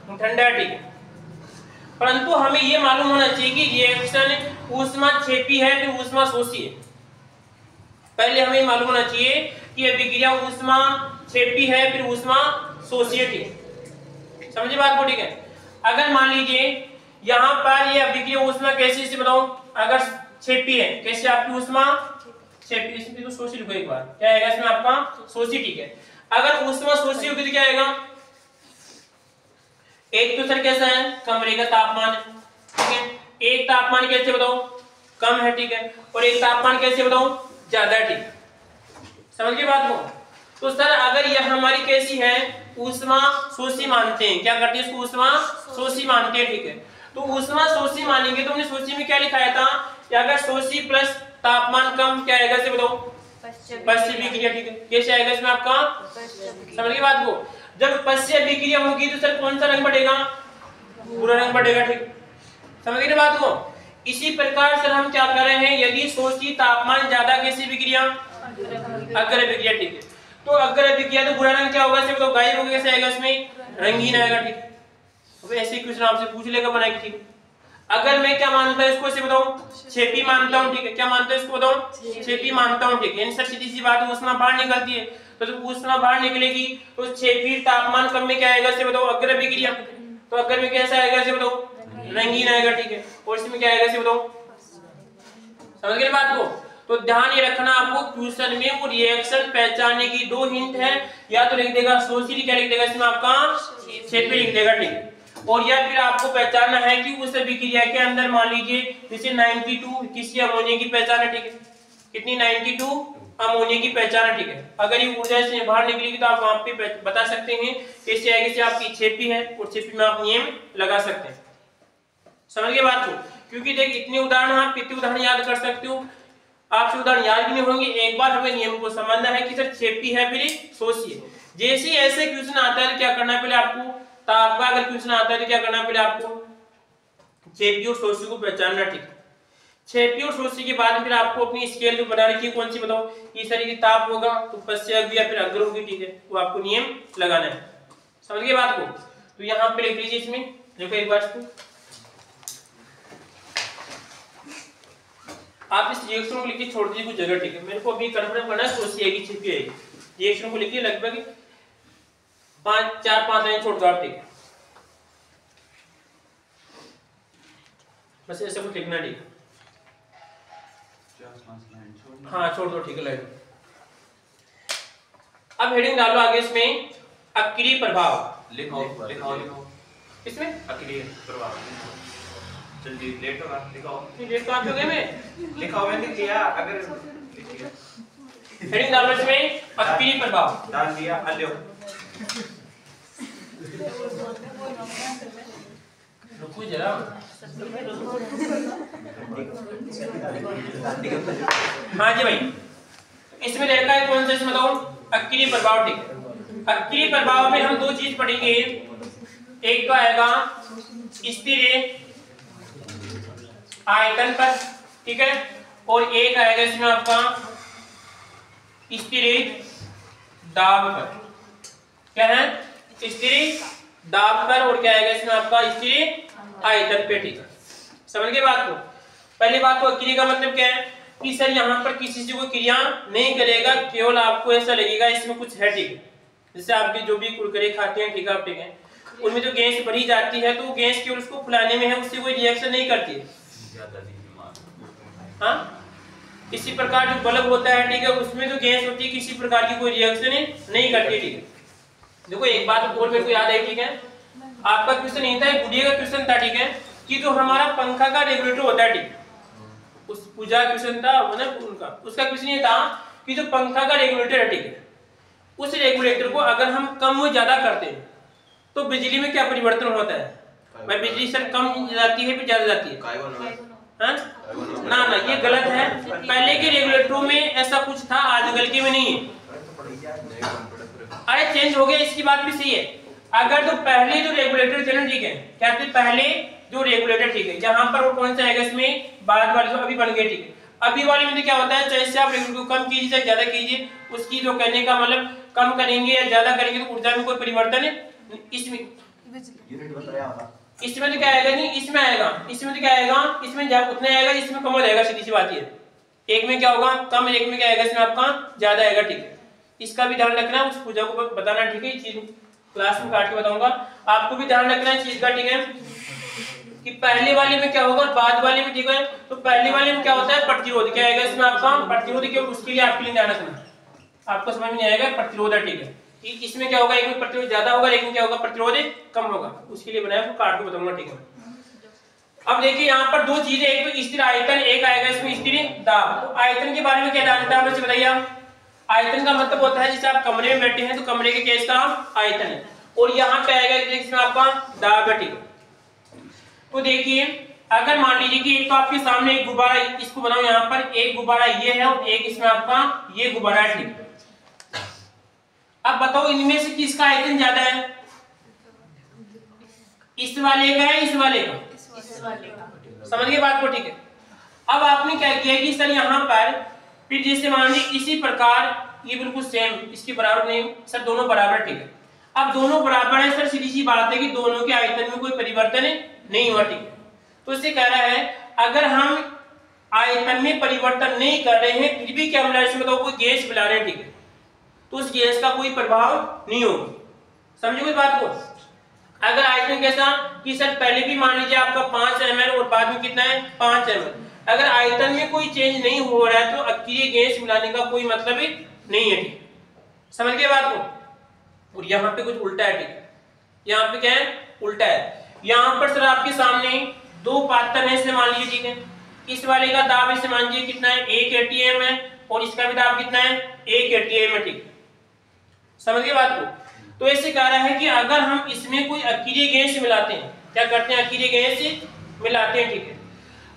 ठंडा है, ठीक है। परंतु हमें ये मालूम होना चाहिए कि रिएक्शन ऊष्माक्षेपी है कि ऊष्माशोषी है। पहले हमें मालूम होना चाहिए कि यह विक्रिया ऊष्माक्षेपी है फिर ऊष्माशोषी है, ठीक। समझिए बात को, ठीक है। अगर मान लीजिए यहाँ पर यह विक्रिया ऊष्मा कैसी, इसे बताओ, अगर क्षेपी है, कैसे आपकी ऊष्मा क्षेपी, इसमें तो शोषी लिखो एक बार, क्या आएगा इसमें आपका शोषी, ठीक है। अगर ऊष्मा शोषी होगी तो क्या आएगा, एक तो सर कैसा है, कमरे का तापमान, ठीक है। एक तापमान कैसे बताओ, कम है, ठीक है, और एक तापमान कैसे बताओ, ज्यादा है, ठीक। समझ गए बात को। तो सर अगर यह हमारी कैसी है, ऊष्मा शोषी मानते हैं, क्या करते हैं इसको, ऊष्मा शोषी मानते हैं, ठीक है। तो ऊष्मा शोषी मानेंगे तो हमने शोषी में क्या लिखाया था, अगर शोषी प्लस तापमान कम क्या आएगा इसे बताओ, पश्य विक्रिया, ठीक है। कैसे आएगा इसमें आपका, समझ गए बात को। जब पश्य विक्रिया होगी तो सर कौन सा रंग बढ़ेगा, भूरा रंग बढ़ेगा, ठीक। समझ गए बात को। इसी प्रकार से हम क्या कर रहे हैं, यदि शोषी तापमान ज्यादा कैसी विक्रिया, अग्र विक्रिया, ठीक है। तो अग्र विक्रिया तो बुरा रंग क्या होगा, इससे बताओ गायब होगा, कैसे आएगा, इसमें रंगीन आएगा, ठीक है। अब ऐसे क्वेश्चन आपसे पूछ लेगा बना के, ठीक है। अगर मैं क्या मानता हूं इसको, से बताऊं छेपी मानता हूं, ठीक है। क्या मानता हूं इसको, बताऊं छेपी मानता हूं, ठीक है। आंसर सीधी सी बात है, ऊष्मा बाहर निकलती है, तो जब ऊष्मा बाहर निकलेगी तो छेपी तापमान कम में क्या आएगा, से बताओ अग्र विक्रिया। तो अग्र में कैसा आएगा, से बताओ रंगीन आएगा, ठीक है। और इसमें क्या आएगा, से बताओ, समझ गए बात को। तो ध्यान ये रखना आपको, क्वेश्चन में वो रिएक्शन पहचानने की दो हिंट है, या तो लिख देगा शोषी, क्या लिख देगा इसमें आपका छेपी लिख देगा, ठीक है। और या फिर आपको पहचानना है कि उस विक्रिया के अंदर मान लीजिए जैसे 92 किसी अमोनिया की पहचान है, ठीक है। कितनी 92 अमोनिया की पहचान है, ठीक है। अगर ये ऊर्जा से बाहर निकलेगी तो आप वहां पे बता सकते हैं कैसे आएगी, से आपकी छेपी है, और छेपी में आप नियम लगा सकते हैं। समझ गए बात को। क्योंकि देख इतने उदाहरण, आप कितने उदाहरण याद कर सकते हो, आपसे उदाहरण याद भी नहीं होंगे। एक बार हमें नियम को समझना है कि सर छेपी है फिर शोषी है। जैसे ऐसे क्वेश्चन आता है क्या करना है, पहले आपको ताप का अगर क्वेश्चन आता है तो क्या करना है, पहले आपको छेपी और शोषी को पहचानना, ठीक है। छेपी और शोषी के बाद फिर आपको अपनी स्केल बना रखी है, कौन सी बताओ, इस तरह की ताप होगा तो पश्च अग्र या फिर अग्र होगी, ठीक है। वो आपको नियम लगाना है, समझ गए बात को। तो यहाँ पे लिख लीजिए, इसमें देखो एक बार इसको आप इस रिएक्शन को लिख के छोड़ दीजिए कुछ जगह, ठीक है। मेरे को अभी कन्फर्म करना है शोषी आएगी छेपी आएगी। रिएक्शन को लिखिए लगभग 4-5 लाइन छोड़ दो आप, ठीक है। बस ऐसे कुछ लिखना, ठीक है। हाँ छोड़ दो, ठीक है लाइन। अब हेडिंग डालो आगे इसमें अक्रिय प्रभाव लिखो लिखो लिखो इसमें अक्रिय प्रभाव जल्दी लेट होगा, लिखो लेट कहाँ पे हो गए मैं, लिखो मैंने किया। अगर हेडिंग डालो इसमें अक्रिय प्रभाव डाल दिया, अल्यो रुको जरा, हाँ जी भाई। इसमें लड़का है कौन सा, इसमें बताओ अक्रिय प्रभाव, ठीक है। अक्रिय प्रभाव में हम दो चीज पढ़ेंगे, एक तो आएगा स्थिर आयतन पर, ठीक है, और एक आएगा इसमें आपका स्थिर दाब पर। क्या है, स्थिर दाब पर, और क्या आएगा इसमें आपका स्थिर आयतन पे, ठीक है। समझ गए बात को। पहली बात तो अक्रिय का मतलब क्या है कि सर यहाँ पर किसी से कोई क्रिया नहीं करेगा, केवल आपको ऐसा लगेगा इसमें कुछ है, ठीक है। जैसे आप भी जो भी कुरकुरे खाते हैं, ठीक है, आप ठीक है, उनमें जो गैस भरी जाती है तो वो गैस केवल उसको फुलाने में है, उससे कोई रिएक्शन नहीं करती है। हाँ, इसी प्रकार जो बल्ब होता है, ठीक है, उसमें जो गैस होती है किसी प्रकार की कोई रिएक्शन नहीं करती, ठीक है। देखो एक बात और मेरे को याद आई, ठीक है, आपका क्वेश्चन नहीं था, गुड़िया का क्वेश्चन था, ठीक है, कि जो हमारा पंखा का रेगुलेटर होता है, ठीक, उस पूजा क्वेश्चन था ना उनका, उसका क्वेश्चन ये था कि जो पंखा का रेगुलेटर है, ठीक है, उस रेगुलेटर को अगर हम कम व ज्यादा करते हैं तो बिजली में क्या परिवर्तन होता है, भाई बिजली सर कम जाती है फिर ज्यादा जाती है, हाँ? ना ना ये गलत है। पहले के रेगुलेटरों में ऐसा कुछ था, आजकल के में नहीं है। अरे चेंज हो गया, इसकी बात भी सही है। अगर तो पहले जो रेगुलेटर थे ना, ठीक है, क्या थे पहले जो रेगुलेटर, ठीक है, यहाँ पर वो कौन सा आएगा इसमें, बाद वाले जो अभी बन गए, ठीक है। अभी वाले में क्या होता है, चाहे से आप रेगुलेटर को कम कीजिए चाहे ज्यादा कीजिए, उसकी जो कहने का मतलब कम करेंगे या ज्यादा करेंगे तो ऊर्जा में कोई परिवर्तन है इसमें तो क्या आएगा नहीं, इसमें आएगा, इसमें तो क्या आएगा, इसमें उतना आएगा, इसमें कम हो जाएगा, सीधी सी बात है। एक में क्या होगा कम, एक में क्या आएगा, इसमें आपका ज्यादा आएगा, ठीक है। इसका भी ध्यान रखना, उस पूजा को बताना, ठीक है, ये चीज क्लास में काट के बताऊंगा, आपको भी ध्यान रखना है चीज का, ठीक है, कि पहले वाले में क्या होगा और बाद वाले में, ठीक है। तो पहले वाले में क्या होता है, प्रतिरोध, क्या आएगा इसमें आपका प्रतिरोध, के उसके लिए आपके लिए ध्यान रखना, आपको समझ में नहीं आएगा प्रतिरोध है, ठीक है। इसमें क्या होगा, एक में प्रतिरोध ज्यादा होगा, लेकिन क्या होगा प्रतिरोध कम होगा, उसके लिए बनाया, काट के बताऊंगा, ठीक है। अब देखिए यहाँ पर दो चीजें, एक तो स्थिर आयतन, एक आएगा इसमें स्थिर दाब। तो आयतन के बारे में क्या जानते हैं, बताइए आप। आयतन का मतलब होता है जैसे आप कमरे में बैठे हैं तो कमरे के गैस का आयतन है, और यहाँ पे आएगा इसमें आपका दाब है, ठीक है। तो देखिए अगर मान लीजिए कि एक तो आपके सामने एक गुब्बारा, इसको बनाओ, यहाँ पर एक गुब्बारा ये है और एक इसमें आपका ये गुब्बारा है, ठीक है। अब बताओ इनमें से किसका आयतन ज्यादा है, इस वाले का है इस वाले का, समझ गए बात को, ठीक है। अब आपने क्या किया कि सर यहाँ पर फिर जैसे मान लीजिए इसी प्रकार ये बिल्कुल सेम इसके बराबर नहीं सर, दोनों बराबर, ठीक है। अब दोनों बराबर है सर, सीधी सी बात है कि दोनों के आयतन में कोई परिवर्तन नहीं हुआ, ठीक है। तो इससे कह रहा है अगर हम आयतन में परिवर्तन नहीं कर रहे हैं फिर भी क्या मिला है, इसमें तो कोई गैस मिला रहे हैं, ठीक है, तो उस गैस का कोई प्रभाव नहीं होगा। समझे कोई बात को? अगर आयतन कैसा कि सर पहले भी मान लीजिए आपका 5 ml और बाद में कितना है 5 ml, अगर आयतन में कोई चेंज नहीं हो रहा है तो अक्रिय गैस मिलाने का कोई मतलब ही नहीं है, ठीक। समझ गए बात को? और यहाँ पे कुछ उल्टा है, ठीक है, यहाँ पे क्या है उल्टा है। यहाँ पर सर आपके सामने दो पात्र है, इसे मान लीजिए, ठीक है, इस वाले का दाब इसे मान लीजिए कितना है 1 atm है और इसका भी दाब कितना है 1 atm है, ठीक। समझ गए बात को? तो ऐसे कह रहा है कि अगर हम इसमें कोई अक्रिय गैस मिलाते हैं, क्या करते हैं अक्रिय गैस मिलाते हैं, ठीक है,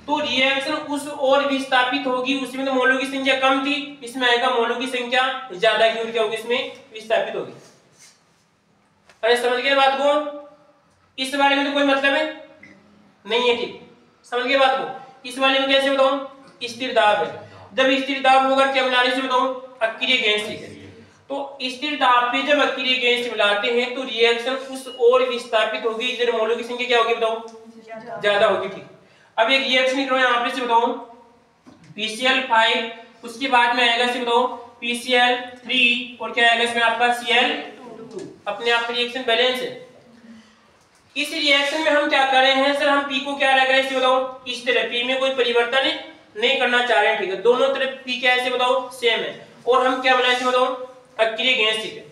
तो रिएक्शन उस ओर विस्थापित होगी, उसमें तो मोलों की संख्या कम थी, इसमें आएगा मोलों की संख्या ज्यादा की, और क्या होगी इसमें विस्थापित होगी। अरे समझ गए बात को? इस वाले में तो कोई मतलब है नहीं है, ठीक। समझ गए बात को? इस वाले में कैसे बताऊं स्थिर दाब है, जब स्थिर दाब होगा क्या मिलाने से बताऊं अक्रिय गैस, ठीक है। तो स्थिर दाब पे जब अक्रिय गैस मिलाते हैं तो रिएक्शन उस ओर विस्थापित होगी, इधर मोलों की संख्या क्या होगी बताओ ज्यादा होगी, ठीक। अब एक रिएक्शन निकलो यहाँ पे से बताओ PCl5, उसके बाद में आएगा से बताओ PCl3 और क्या आएगा इसमें आपका Cl2, अपने आप रिएक्शन बैलेंस है। इस रिएक्शन में हम क्या कर रहे हैं सर, हम P को क्या रख रहे हैं इसे बताओ इस तरह, P में कोई परिवर्तन नहीं करना चाह रहे हैं, ठीक है, दोनों तरफ P क्या है इसे बताओ सेम है, और हम क्या बनाए इसे बताओ अक्रिय गैस, ठीक है।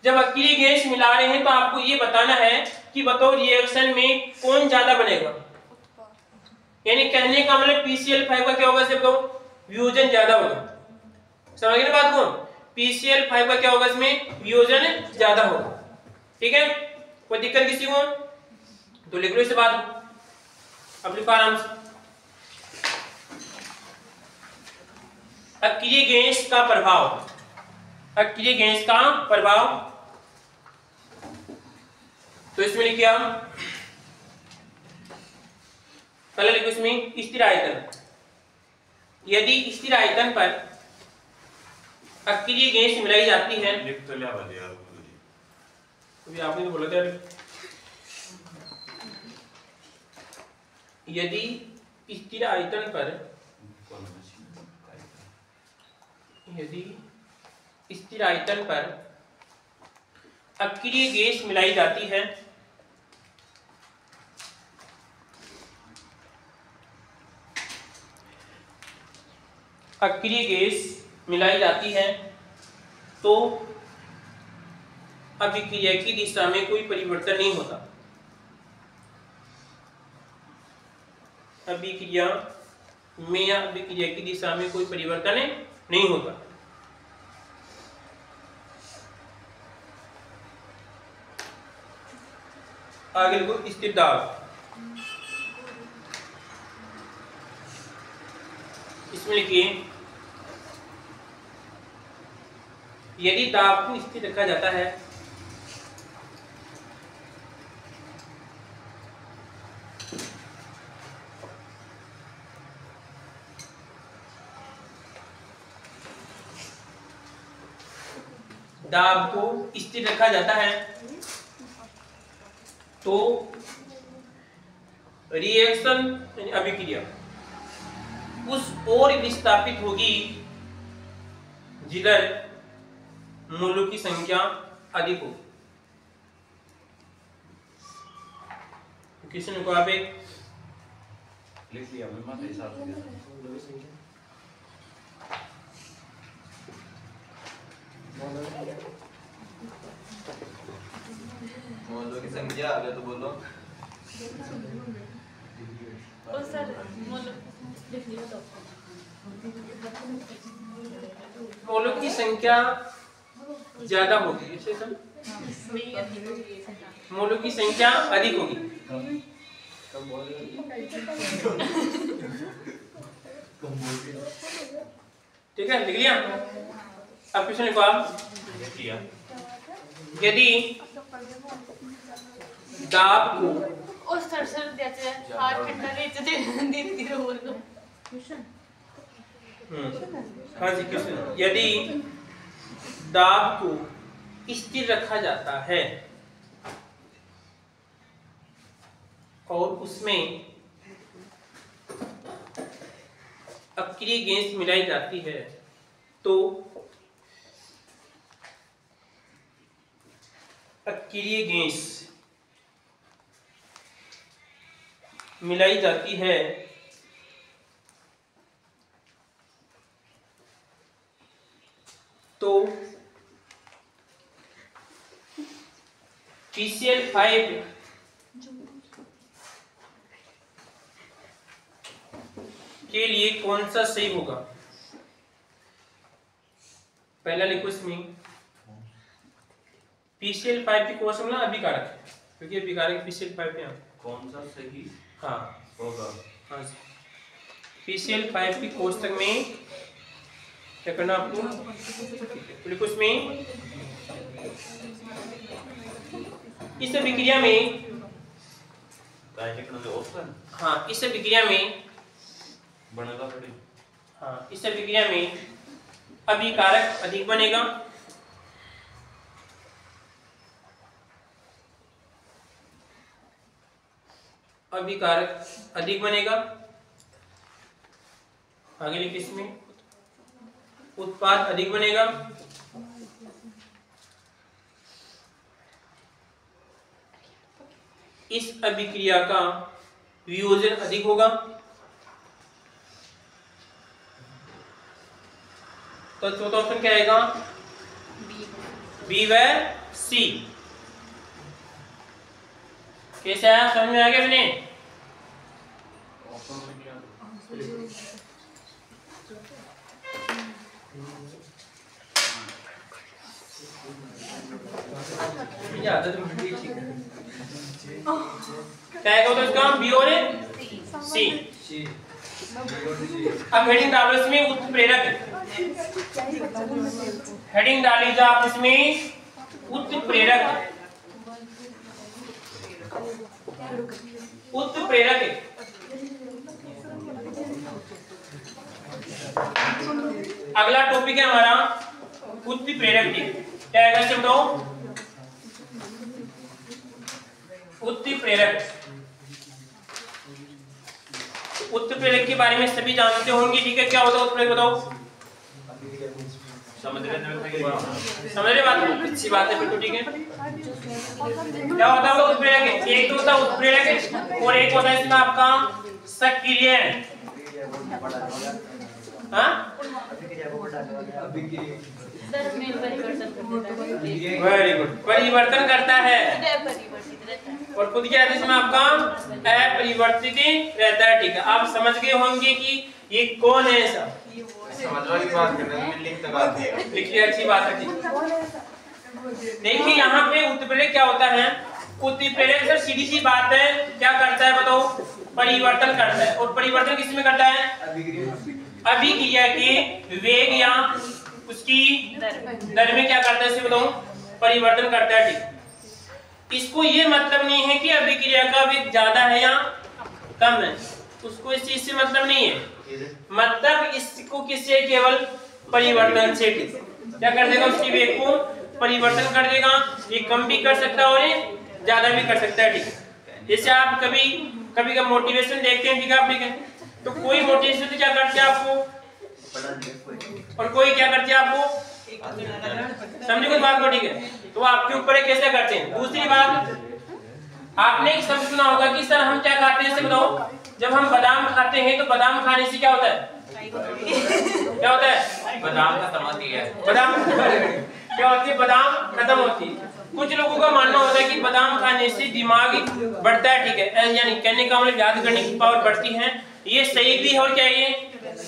जब अक्रिय गैस मिला रहे हैं तो आपको ये बताना है कि बताओ रिएक्शन में कौन ज्यादा बनेगा, यानी कहने का मतलब PCl5 का क्या होगा इसे बताओ वियोजन ज्यादा होगा। समझ गए ना बात को? PCl5 का क्या होगा इसमें वियोजन ज्यादा होगा, ठीक है। कोई दिक्कत किसी को? तो लिख लो इस बात, अब लिखो आराम से। अक्रिय गैस का प्रभाव, अक्रिय गैस का प्रभाव, तो इसमें लिखिए हम पहले लिखो इसमें स्थिर आयतन, यदि स्थिर आयतन पर अक्रिय गैस मिलाई जाती है, लिख तो लिया वाले यार अभी आपने तो बोला था यदि स्थिर आयतन पर, यदि स्थिर आयतन पर अक्रिय गैस मिलाई जाती है अक्रिय गैस मिलाई जाती है तो अभिक्रिया की दिशा में कोई परिवर्तन नहीं होता, अभिक्रिया में या अभिक्रिया की दिशा में कोई परिवर्तन नहीं होता। आगे लिखो स्थिर दाब, इसमें लिखिए यदि दाब को स्थिर रखा जाता है दाब को स्थिर रखा जाता है तो रिएक्शन यानी अभिक्रिया उस ओर विस्थापित होगी जिधर मोलों की संख्या अधिक हो। किसी ने को आप एक लिख लिया मैं मत हिसाब से मोलों की संख्या आ गया तो बोलो। और सर लिख लिया तो मोलों की संख्या ज्यादा होगी, इसे सर मोलों की संख्या अधिक होगी। ठीक है लिख लिया। अब क्वेश्चन लिखो आप, लिया यदि दाब को उस सर द्यायचे हात थंड द्यायचं ते धीरे धीरे बोललो हाँ जी क्वेश्चन, यदि दाब को स्थिर रखा जाता है और उसमें अक्रिय गैस मिलाई जाती है तो अक्रिय गैस मिलाई जाती है तो PCl5 के लिए कौन सा सही होगा? पहला लिखो इसमें PCl5 की कोष्टक ना अभिकारक है, क्योंकि अभिकारक PCl5 है। कौन सा सही हाँ होगा? हाँ जी, PCl5 की कोष्टक में क्या करना आपको, लिखो इसमें इस अभिक्रिया में, हाँ इस अभिक्रिया में बनेगा थोड़ी, हाँ इस अभिक्रिया में अभिकारक अधिक बनेगा अभिकारक अधिक बनेगा। आगे लिखिए इसमें उत्पाद अधिक बनेगा इस अभिक्रिया का वियोजन अधिक होगा। तो चौथा ऑप्शन क्या आएगा? बी व सी। कैसे आया, समझ में आ गया मैंने? क्या आएगा तो इसका बी और सी। अब हेडिंग डालो इसमें उत्प्रेरक, हेडिंग डाली जा आप इसमें उत्प्रेरक। उत्प्रेरक अगला टॉपिक है हमारा उत्प्रेरक। क्या आएगा इससे बताओ? उत्प्रेरक, उत्प्रेरक के बारे में सभी जानते होंगे, ठीक है? क्या होता है उत्प्रेरक बताओ? समझ रहे बात? अच्छी बात है, फिर तो ठीक है। क्या होता है उत्प्रेरक? एक तो होता है उत्प्रेरक और एक होता है इसमें आपका सक्रिय। हाँ वेरी गुड, परिवर्तन करता है और खुद क्या है इसमें आपका अपरिवर्तित रहता है, ठीक है? आप समझ गए होंगे कि ये कौन है ऐसा, समझ की बात करने में लिंक लगा दिया, लिखिए, अच्छी बात है। देखिए यहाँ पे उत्प्रेरक क्या होता है? उत्प्रेरक सर सीधी सी बात है, क्या करता है बताओ? परिवर्तन करता है। और परिवर्तन किसमें करता है? अभिक्रिया के वेग या उसकी दर में क्या करता है इसे बताओ? परिवर्तन करता है, ठीक। इसको ये मतलब नहीं है कि अभिक्रिया का वेग ज्यादा है या कम है, उसको इस चीज से मतलब नहीं है। मतलब इसको किससे? केवल परिवर्तन से, ठीक। क्या कर देगा? उसकी वेग को परिवर्तन कर देगा। ये कम भी कर सकता है और ये ज्यादा भी कर सकता है, ठीक। जैसे आप कभी कभी का मोटिवेशन देखते हैं, ठीक है? आप ठीक है तो कोई मोटिवेशन क्या करते हैं आपको और कोई क्या करते हैं आपको, समझे कुछ बात को, ठीक है? तो आपके ऊपर है कैसे करते हैं। दूसरी बात, आपने एक शब्द सुना होगा कि सर हम क्या खाते हैं, बताओ? जब हम बादाम खाते हैं तो बादाम खाने से क्या होता है? क्या होता है? बादाम खत्म होती है। बादाम क्या होती है? बादाम खत्म होती है। कुछ लोगों का मानना होता है कि बादाम खाने से दिमाग बढ़ता है, ठीक है? यानी कहने का मतलब याद करने की पावर बढ़ती है। ये सही भी है और क्या ये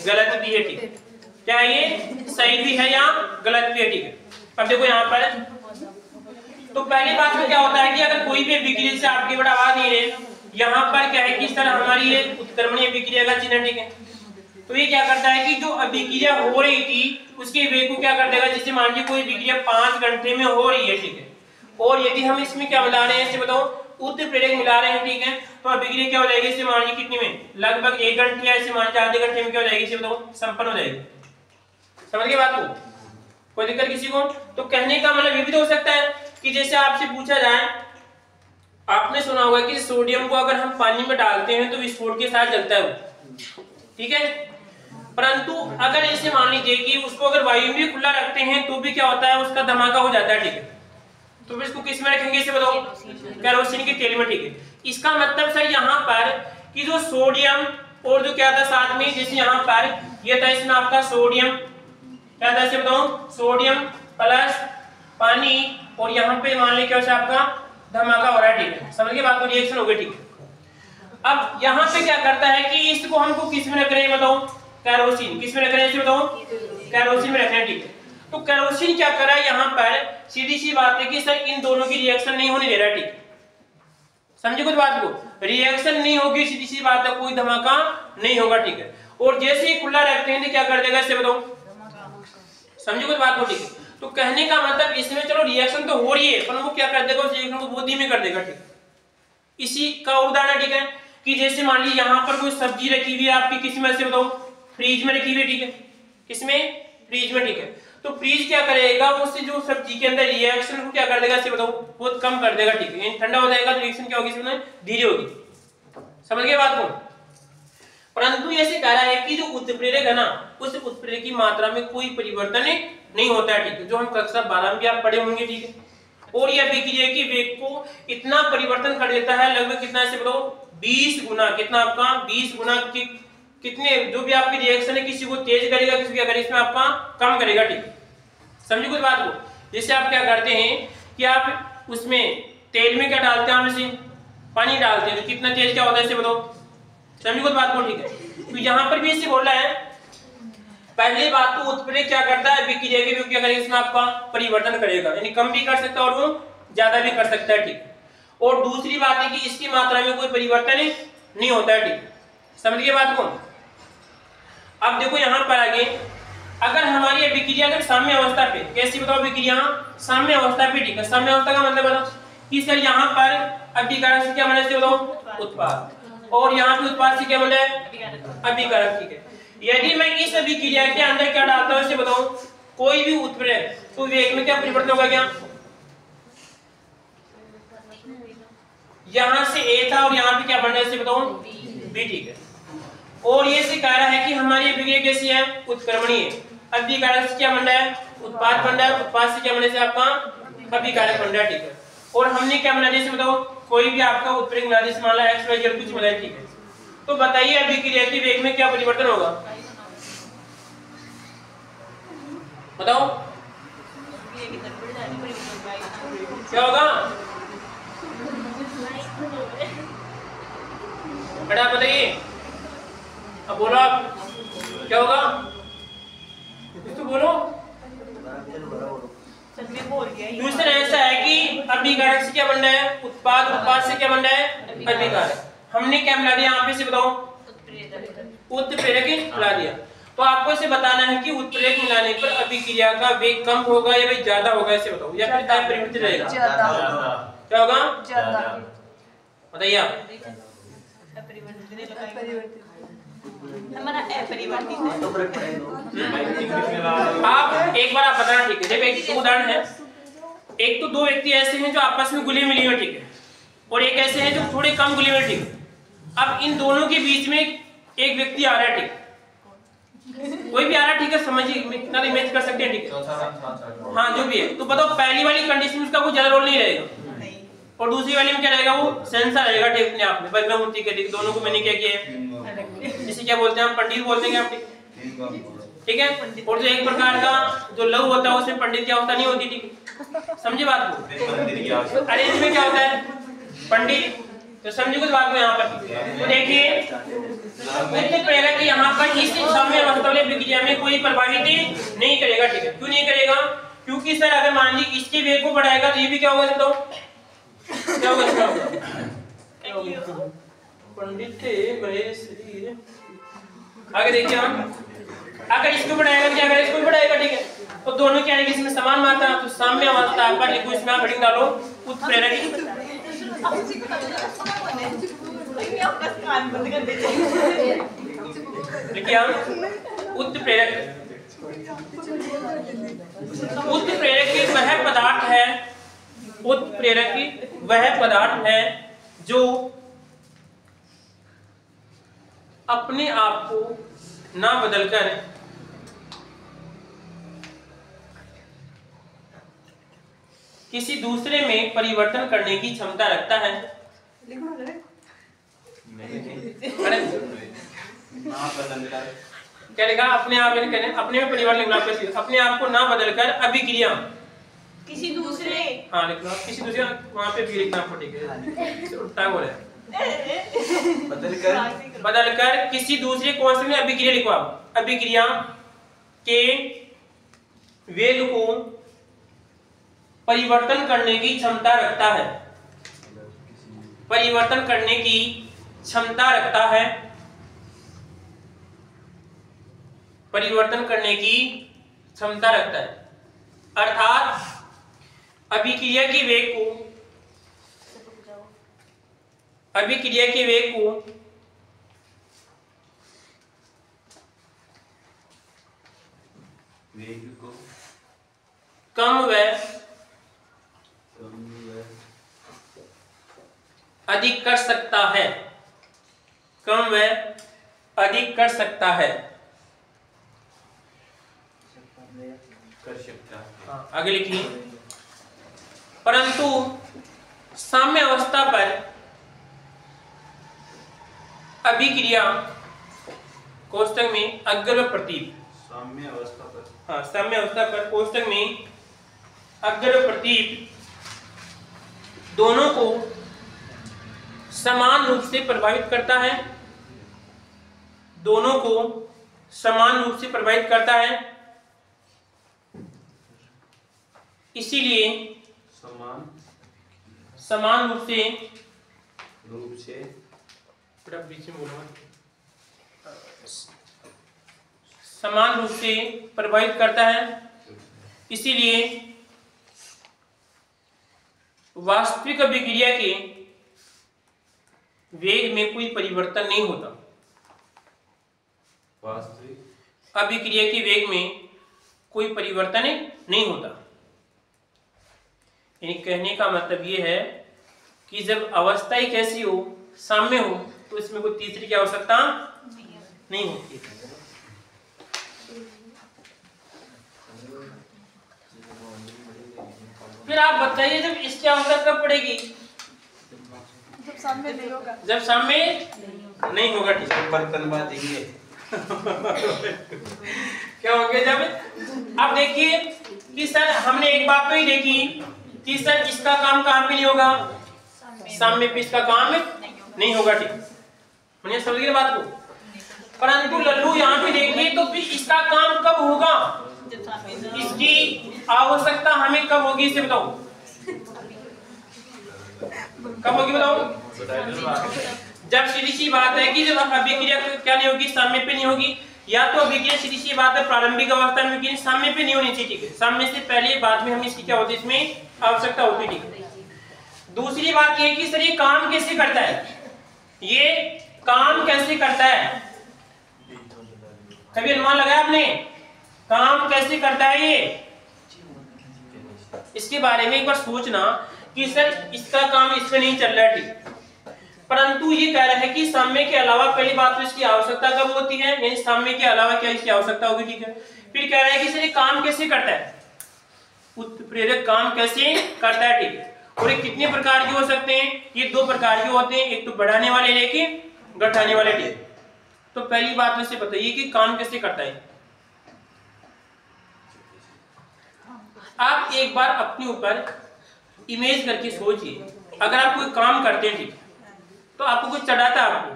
गलत भी है, ठीक है? क्या ये सही भी है या गलत भी है, ठीक है? अब देखो यहाँ पर, तो पहली बात में क्या होता है कि अगर कोई भी अभिक्रिया से आपकी बड़ा आवाज नहीं रहे, यहाँ पर क्या है कि सर हमारी ये उत्क्रमणीय अभिक्रिया का चिन्ह, ठीक है? तो ये क्या करता है कि जो अभिक्रिया हो रही थी उसके वेग को क्या कर देगा? जैसे मान लीजिए कोई अभिक्रिया 5 घंटे में हो रही है, ठीक है? और यदि हम इसमें क्या मिला रहे हैं इसे बताओ, उत्प्रेरक मिला रहे हैं, ठीक है, तो अभिक्रिया क्या हो जाएगी इसे मान लीजिए कितनी में, लगभग 1 घंटे या इसे मान लीजिए आधे घंटे में क्या हो जाएगी इसे बताओ संपन्न हो जाएगी। समझ गए बात को, कोई दिक्कत किसी को? तो कहने का मतलब ये भी तो हो सकता है कि जैसे आपसे पूछा जाए, आपने सुना होगा कि सोडियम को अगर हम पानी में डालते हैं तो विस्फोट के साथ जलता है वो, ठीक है, परंतु अगर ऐसे मान लीजिए कि उसको अगर वायु में खुला रखते हैं तो भी क्या होता है, उसका धमाका हो जाता है, ठीक है, तो फिर इसको किस में रखेंगे इसे बताओ, केरोसिन के तेल में, ठीक है। इसका मतलब सर यहाँ पर कि जो सोडियम और जो क्या था साथ में, जैसे यहाँ पर ये था इसमें आपका सोडियम क्या था इसे बताओ, सोडियम प्लस पानी, और यहाँ पे मान लीजिए क्या आपका धमाका हो रहा है, ठीक है, समझ गए बात को, रिएक्शन हो गई, ठीक है। अब यहाँ पे क्या करता है कि इसको हमको किस में रख रहे हैं बताओ, केरोसिन, किस में रख रहे हैं इसे बताओ, केरोसिन में रख रहे हैं, ठीक है। तो केरोसिन क्या कर रहा है यहाँ पर, सीधी सी बात है कि सर इन दोनों की रिएक्शन नहीं होने दे रहा है, ठीक है, समझे कुछ बात को, रिएक्शन नहीं होगी, सीधी सी बात है, कोई धमाका नहीं होगा, ठीक है। और जैसे ही खुला रखते हैं तो क्या कर देगा इसे बताओ, समझे कुछ बात को, ठीक है। तो कहने का मतलब इसमें चलो रिएक्शन तो हो रही है, पर वो क्या कर देगा, उस रिएक्शन को बहुत धीमे कर देगा, ठीक है। इसी का उदाहरण, ठीक है, कि जैसे मान लीजिए यहाँ पर कोई सब्जी रखी हुई है आपकी, किस में से बताओ, फ्रीज में रखी हुई है, ठीक है, किसमें, फ्रीज में, ठीक है। तो फ्रीज क्या करेगा, उससे जो सब्जी के अंदर रिएक्शन को क्या कर देगा इसे बताओ, बहुत कम कर देगा, ठीक है, ठंडा हो जाएगा तो रिएक्शन क्या होगी इसमें, धीरे होगी, समझ गए बात को। परंतु ऐसे कह रहा है कि जो उत्प्रेरक है ना, उस उत्प्रेरक की मात्रा में कोई परिवर्तन नहीं होता है, ठीक है, जो हम कक्षा 12 में भी आप पढ़े होंगे, ठीक है। और यह अभिक्रिया की वेग को इतना परिवर्तन कर देता है, लगभग कितना इसे बताओ, 20 गुना, कितना आपका 20 गुना की, कितने जो भी आपकी रिएक्शन है, किसी को तेज करेगा, किसी को क्या करेगा, इसमें आपका कम करेगा, ठीक, समझिए कुछ बात को। जैसे आप क्या करते हैं कि आप उसमें तेल में क्या डालते हैं, हम इसे पानी डालते हैं, तो कितना तेज क्या होता है इसे बताओ, समझिए कुछ बात को, ठीक है। तो यहाँ पर भी इसे बोल रहा है, पहली बात तो उत्प्रेरक क्या करता है, अभिक्रिया के क्या करेगा, इसमें आपका परिवर्तन करेगा, यानी कम भी कर सकता है और वो ज्यादा भी कर सकता है, ठीक। और दूसरी बात है कि इसकी मात्रा में कोई परिवर्तन नहीं होता है, ठीक, समझिए बात को। अब देखो यहाँ पर आगे, अगर हमारी अभिक्रिया अगर साम्य अवस्था पे, कैसी बताओ अभिक्रिया, साम्य अवस्था पे, ठीक है, साम्य अवस्था का मतलब बताओ कि सर यहाँ पर अभिकारक से क्या बना है बताओ, उत्पाद, और यहाँ पे उत्पाद से क्या बना है, अभिकारक, ठीक है। यदि मैं इस अभिक्रिया के अंदर क्या डालता हूँ इसे बताओ, कोई भी उत्प्रेरक, तो वेग में क्या परिवर्तन होगा, क्या यहाँ से A था और यहाँ पे क्या बन रहा है इसे बताओ, B, ठीक है। और ये से कह रहा है कि हमारी अभिक्रिया कैसी है, उत्क्रमणीय, अभिकारक से क्या बन रहा है, उत्पाद बन रहा है, उत्पाद से क्या बनने से आपका अभिकारक बन रहा है, ठीक है। और हमने क्या बना जैसे बताओ, कोई भी आपका उत्प्रेरक मिला, जैसे मान लो X Y Z कुछ मिला, ठीक है। तो बताइए अभिक्रिया की वेग में क्या परिवर्तन होगा, बताओ क्या होगा, बेटा बताइए, अब बोलो आप क्या होगा, तो बोलो। क्वेश्चन ऐसा है कि अभिकारक से क्या बन रहा है, उत्पाद, उत्पाद से क्या बन रहा है, अभिकारक। हमने क्या मिला दिया यहाँ पे से बताओ, उत्प्रेरक मिला दिया। तो आपको इसे बताना है कि उत्प्रेरक मिलाने पर अभिक्रिया का वेग कम होगा या भाई ज्यादा होगा, इसे बताओ, या फिर टाइम परिवर्तित रहेगा, क्या होगा, बताइए आप। हमारा अपरिवर्तित है, आप एक बार आप बताना, ठीक है। जब एक दो उदाहरण है, एक तो दो व्यक्ति ऐसे हैं जो आपस में घुले मिले हुए, ठीक है, और एक ऐसे हैं जो थोड़े कम घुले हुए, ठीक है। अब इन दोनों के बीच में एक व्यक्ति आ रहा है, ठीक, कोई भी आ रहा है, ठीक है, समझिए इतना इमेज कर सकते हैं, ठीक है, हाँ जो भी है। तो बताओ पहली वाली कंडीशन में उसका कोई ज्यादा रोल नहीं रहेगा, और दूसरी वाली में क्या रहेगा, वो सेंसर रहेगा, ठीक, अपने आप में, बस मैं ठीक है, दोनों को मैंने क्या किया है, जिसे क्या बोलते हैं हम, पंडित बोलते हैं आप, ठीक है। और जो एक प्रकार का जो लघु होता है उसमें पंडित की अवस्था नहीं होती, ठीक, समझे बात को। अरे इसमें क्या होता है, पंडित, तो समझे कुछ बात को यहाँ पर। तो देखिए उत्प्रेरक यहाँ पर इस साम्य अवस्था वाले अभिक्रिया में कोई प्रभावित नहीं करेगा, ठीक है। क्यों नहीं करेगा, क्योंकि सर अगर मान लीजिए इसके वेग को बढ़ाएगा तो ये भी क्या होगा, तो क्या होगा, पंडित थे महेश। आगे देखिए हम, अगर इसको बढ़ाएगा क्या करेगा, इसको बढ़ाएगा, ठीक है। तो दोनों क्या है, इसमें समान मात्रा, तो साम्य अवस्था पर लिखो, इसमें आप हेडिंग डालो उत्प्रेरक कान बंद कर दीजिए। देखिए हम उत्प्रेरक उत्प्रेरक वह पदार्थ है, उत्प्रेरक वह पदार्थ है जो अपने आप को ना बदलकर किसी दूसरे में परिवर्तन करने की क्षमता रखता है। अरे क्या लिखा? अपने आप अपने में परिवर्तन लिखना, अपने आप को ना बदलकर अभिक्रिया किसी दूसरे, हाँ लिखना, किसी दूसरे वहां पे भी लिखना आपको, ठीक है? उल्टा बोले बदलकर किसी दूसरे कौन से में अभिक्रिया लिखो आप, अभिक्रिया के वेग को परिवर्तन करने की क्षमता रखता है, परिवर्तन करने की क्षमता रखता है, परिवर्तन करने की क्षमता रखता है। अर्थात अभिक्रिया के वेग को, अभिक्रिया के वेग को कम व अधिक कर सकता है, कम व अधिक कर सकता है। कर सकता है। आगे लिखिए, परंतु साम्य अवस्था पर अभिक्रिया कोष्टक में अग्र व प्रतीप, साम्य अवस्था पर, हाँ साम्य अवस्था पर कोष्टक में अग्र व प्रतीप दोनों को समान रूप से प्रभावित करता है, दोनों को समान रूप से प्रभावित करता है। इसीलिए समान रूप से बीच में बोलूंगा, समान रूप से प्रभावित करता है। इसीलिए वास्तविक अभिक्रिया के वेग में कोई परिवर्तन नहीं होता, वास्तविक अभिक्रिया के वेग में कोई परिवर्तन नहीं होता। यानी कहने का मतलब ये है कि जब अवस्था ही कैसी हो, साम्य हो, तो इसमें कोई तीसरी की आवश्यकता नहीं होती। फिर आप बताइए जब इसकी आवश्यकता कब पड़ेगी? जब सामने नहीं होगा, जब सामने नहीं होगा, ठीक है? बर्तन बाजेंगे क्या होंगे जब? अब देखिए कि सर हमने एक बात तो ही देखी कि सर इसका काम कहाँ पे नहीं होगा, साम्य पे इसका काम नहीं होगा, ठीक? मैंने समझ गए बात को। परंतु लल्लू यहाँ पे देखिए तो फिर इसका काम कब होगा, इसकी आवश्यकता हमें कब होगी, इसे बताओ कब होगी, बताओ। जब सीधी सी बात है कि जब अभिक्रिया क्या नहीं होगी, साम्य पे नहीं होगी, या तो अभिक्रिया सीधी सी बात है प्रारंभिक अवस्था में होगी, साम्य पे नहीं होनी चाहिए, ठीक है? साम्य से पहले बाद में हमें इसकी क्या होती है, इसमें आवश्यकता होती है, ठीक है? दूसरी बात ये कि सर ये काम कैसे करता है, ये काम कैसे करता है, कभी अनुमान लगाया आपने? काम कैसे करता है ये, इसके बारे में एक बार सोचना कि सर इसका काम इसमें नहीं चल रहा है, ठीक? परंतु ये कह रहा है कि साम्य के अलावा पहली बात तो इसकी आवश्यकता कब होती है, यानी साम्य के अलावा क्या इसकी आवश्यकता होगी, ठीक है? फिर कह रहा है कि सर ये काम कैसे करता है, उत्प्रेरक काम कैसे करता है, ठीक है? और ये कितने प्रकार के हो सकते हैं? ये दो प्रकार के होते हैं, एक तो बढ़ाने वाले, एक घटाने वाले, ठीक? तो पहली बात में से बताइए कि काम कैसे करता है। आप एक बार अपने ऊपर इमेज करके सोचिए, अगर आप कोई काम करते हैं, ठीक, तो आपको कुछ चढ़ाता है, आपको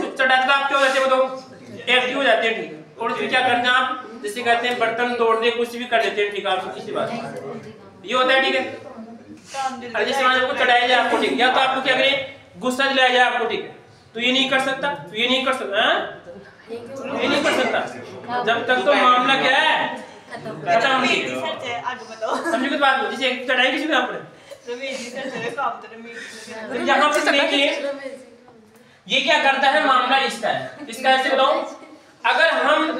तो चढ़ाता आप क्या हो जाते हैं, बताओ, एक्टिव हो जाते हैं, ठीक? और फिर क्या करते हैं आप, जैसे कहते हैं बर्तन तोड़ दे, कुछ भी कर देते हैं, ठीक? आप किसी बात ये होता है, ठीक है? अरे जैसे आपको चढ़ाया जाए आपको, ठीक, या तो आपको क्या करें, गुस्सा दिलाया जाए आपको, ठीक है? तो ये नहीं कर सकता, तो ये नहीं कर सकता, ये नहीं कर सकता जब तक तो मामला क्या है, खत्म नहीं है। समझे कुछ बात? जैसे चढ़ाई किसी पे आप रमेश जी सर तेरे काम तो रमेश तो यहाँ पर देखिए ये क्या करता है, मामला इसका है। इसका ऐसे बताओ, अगर हम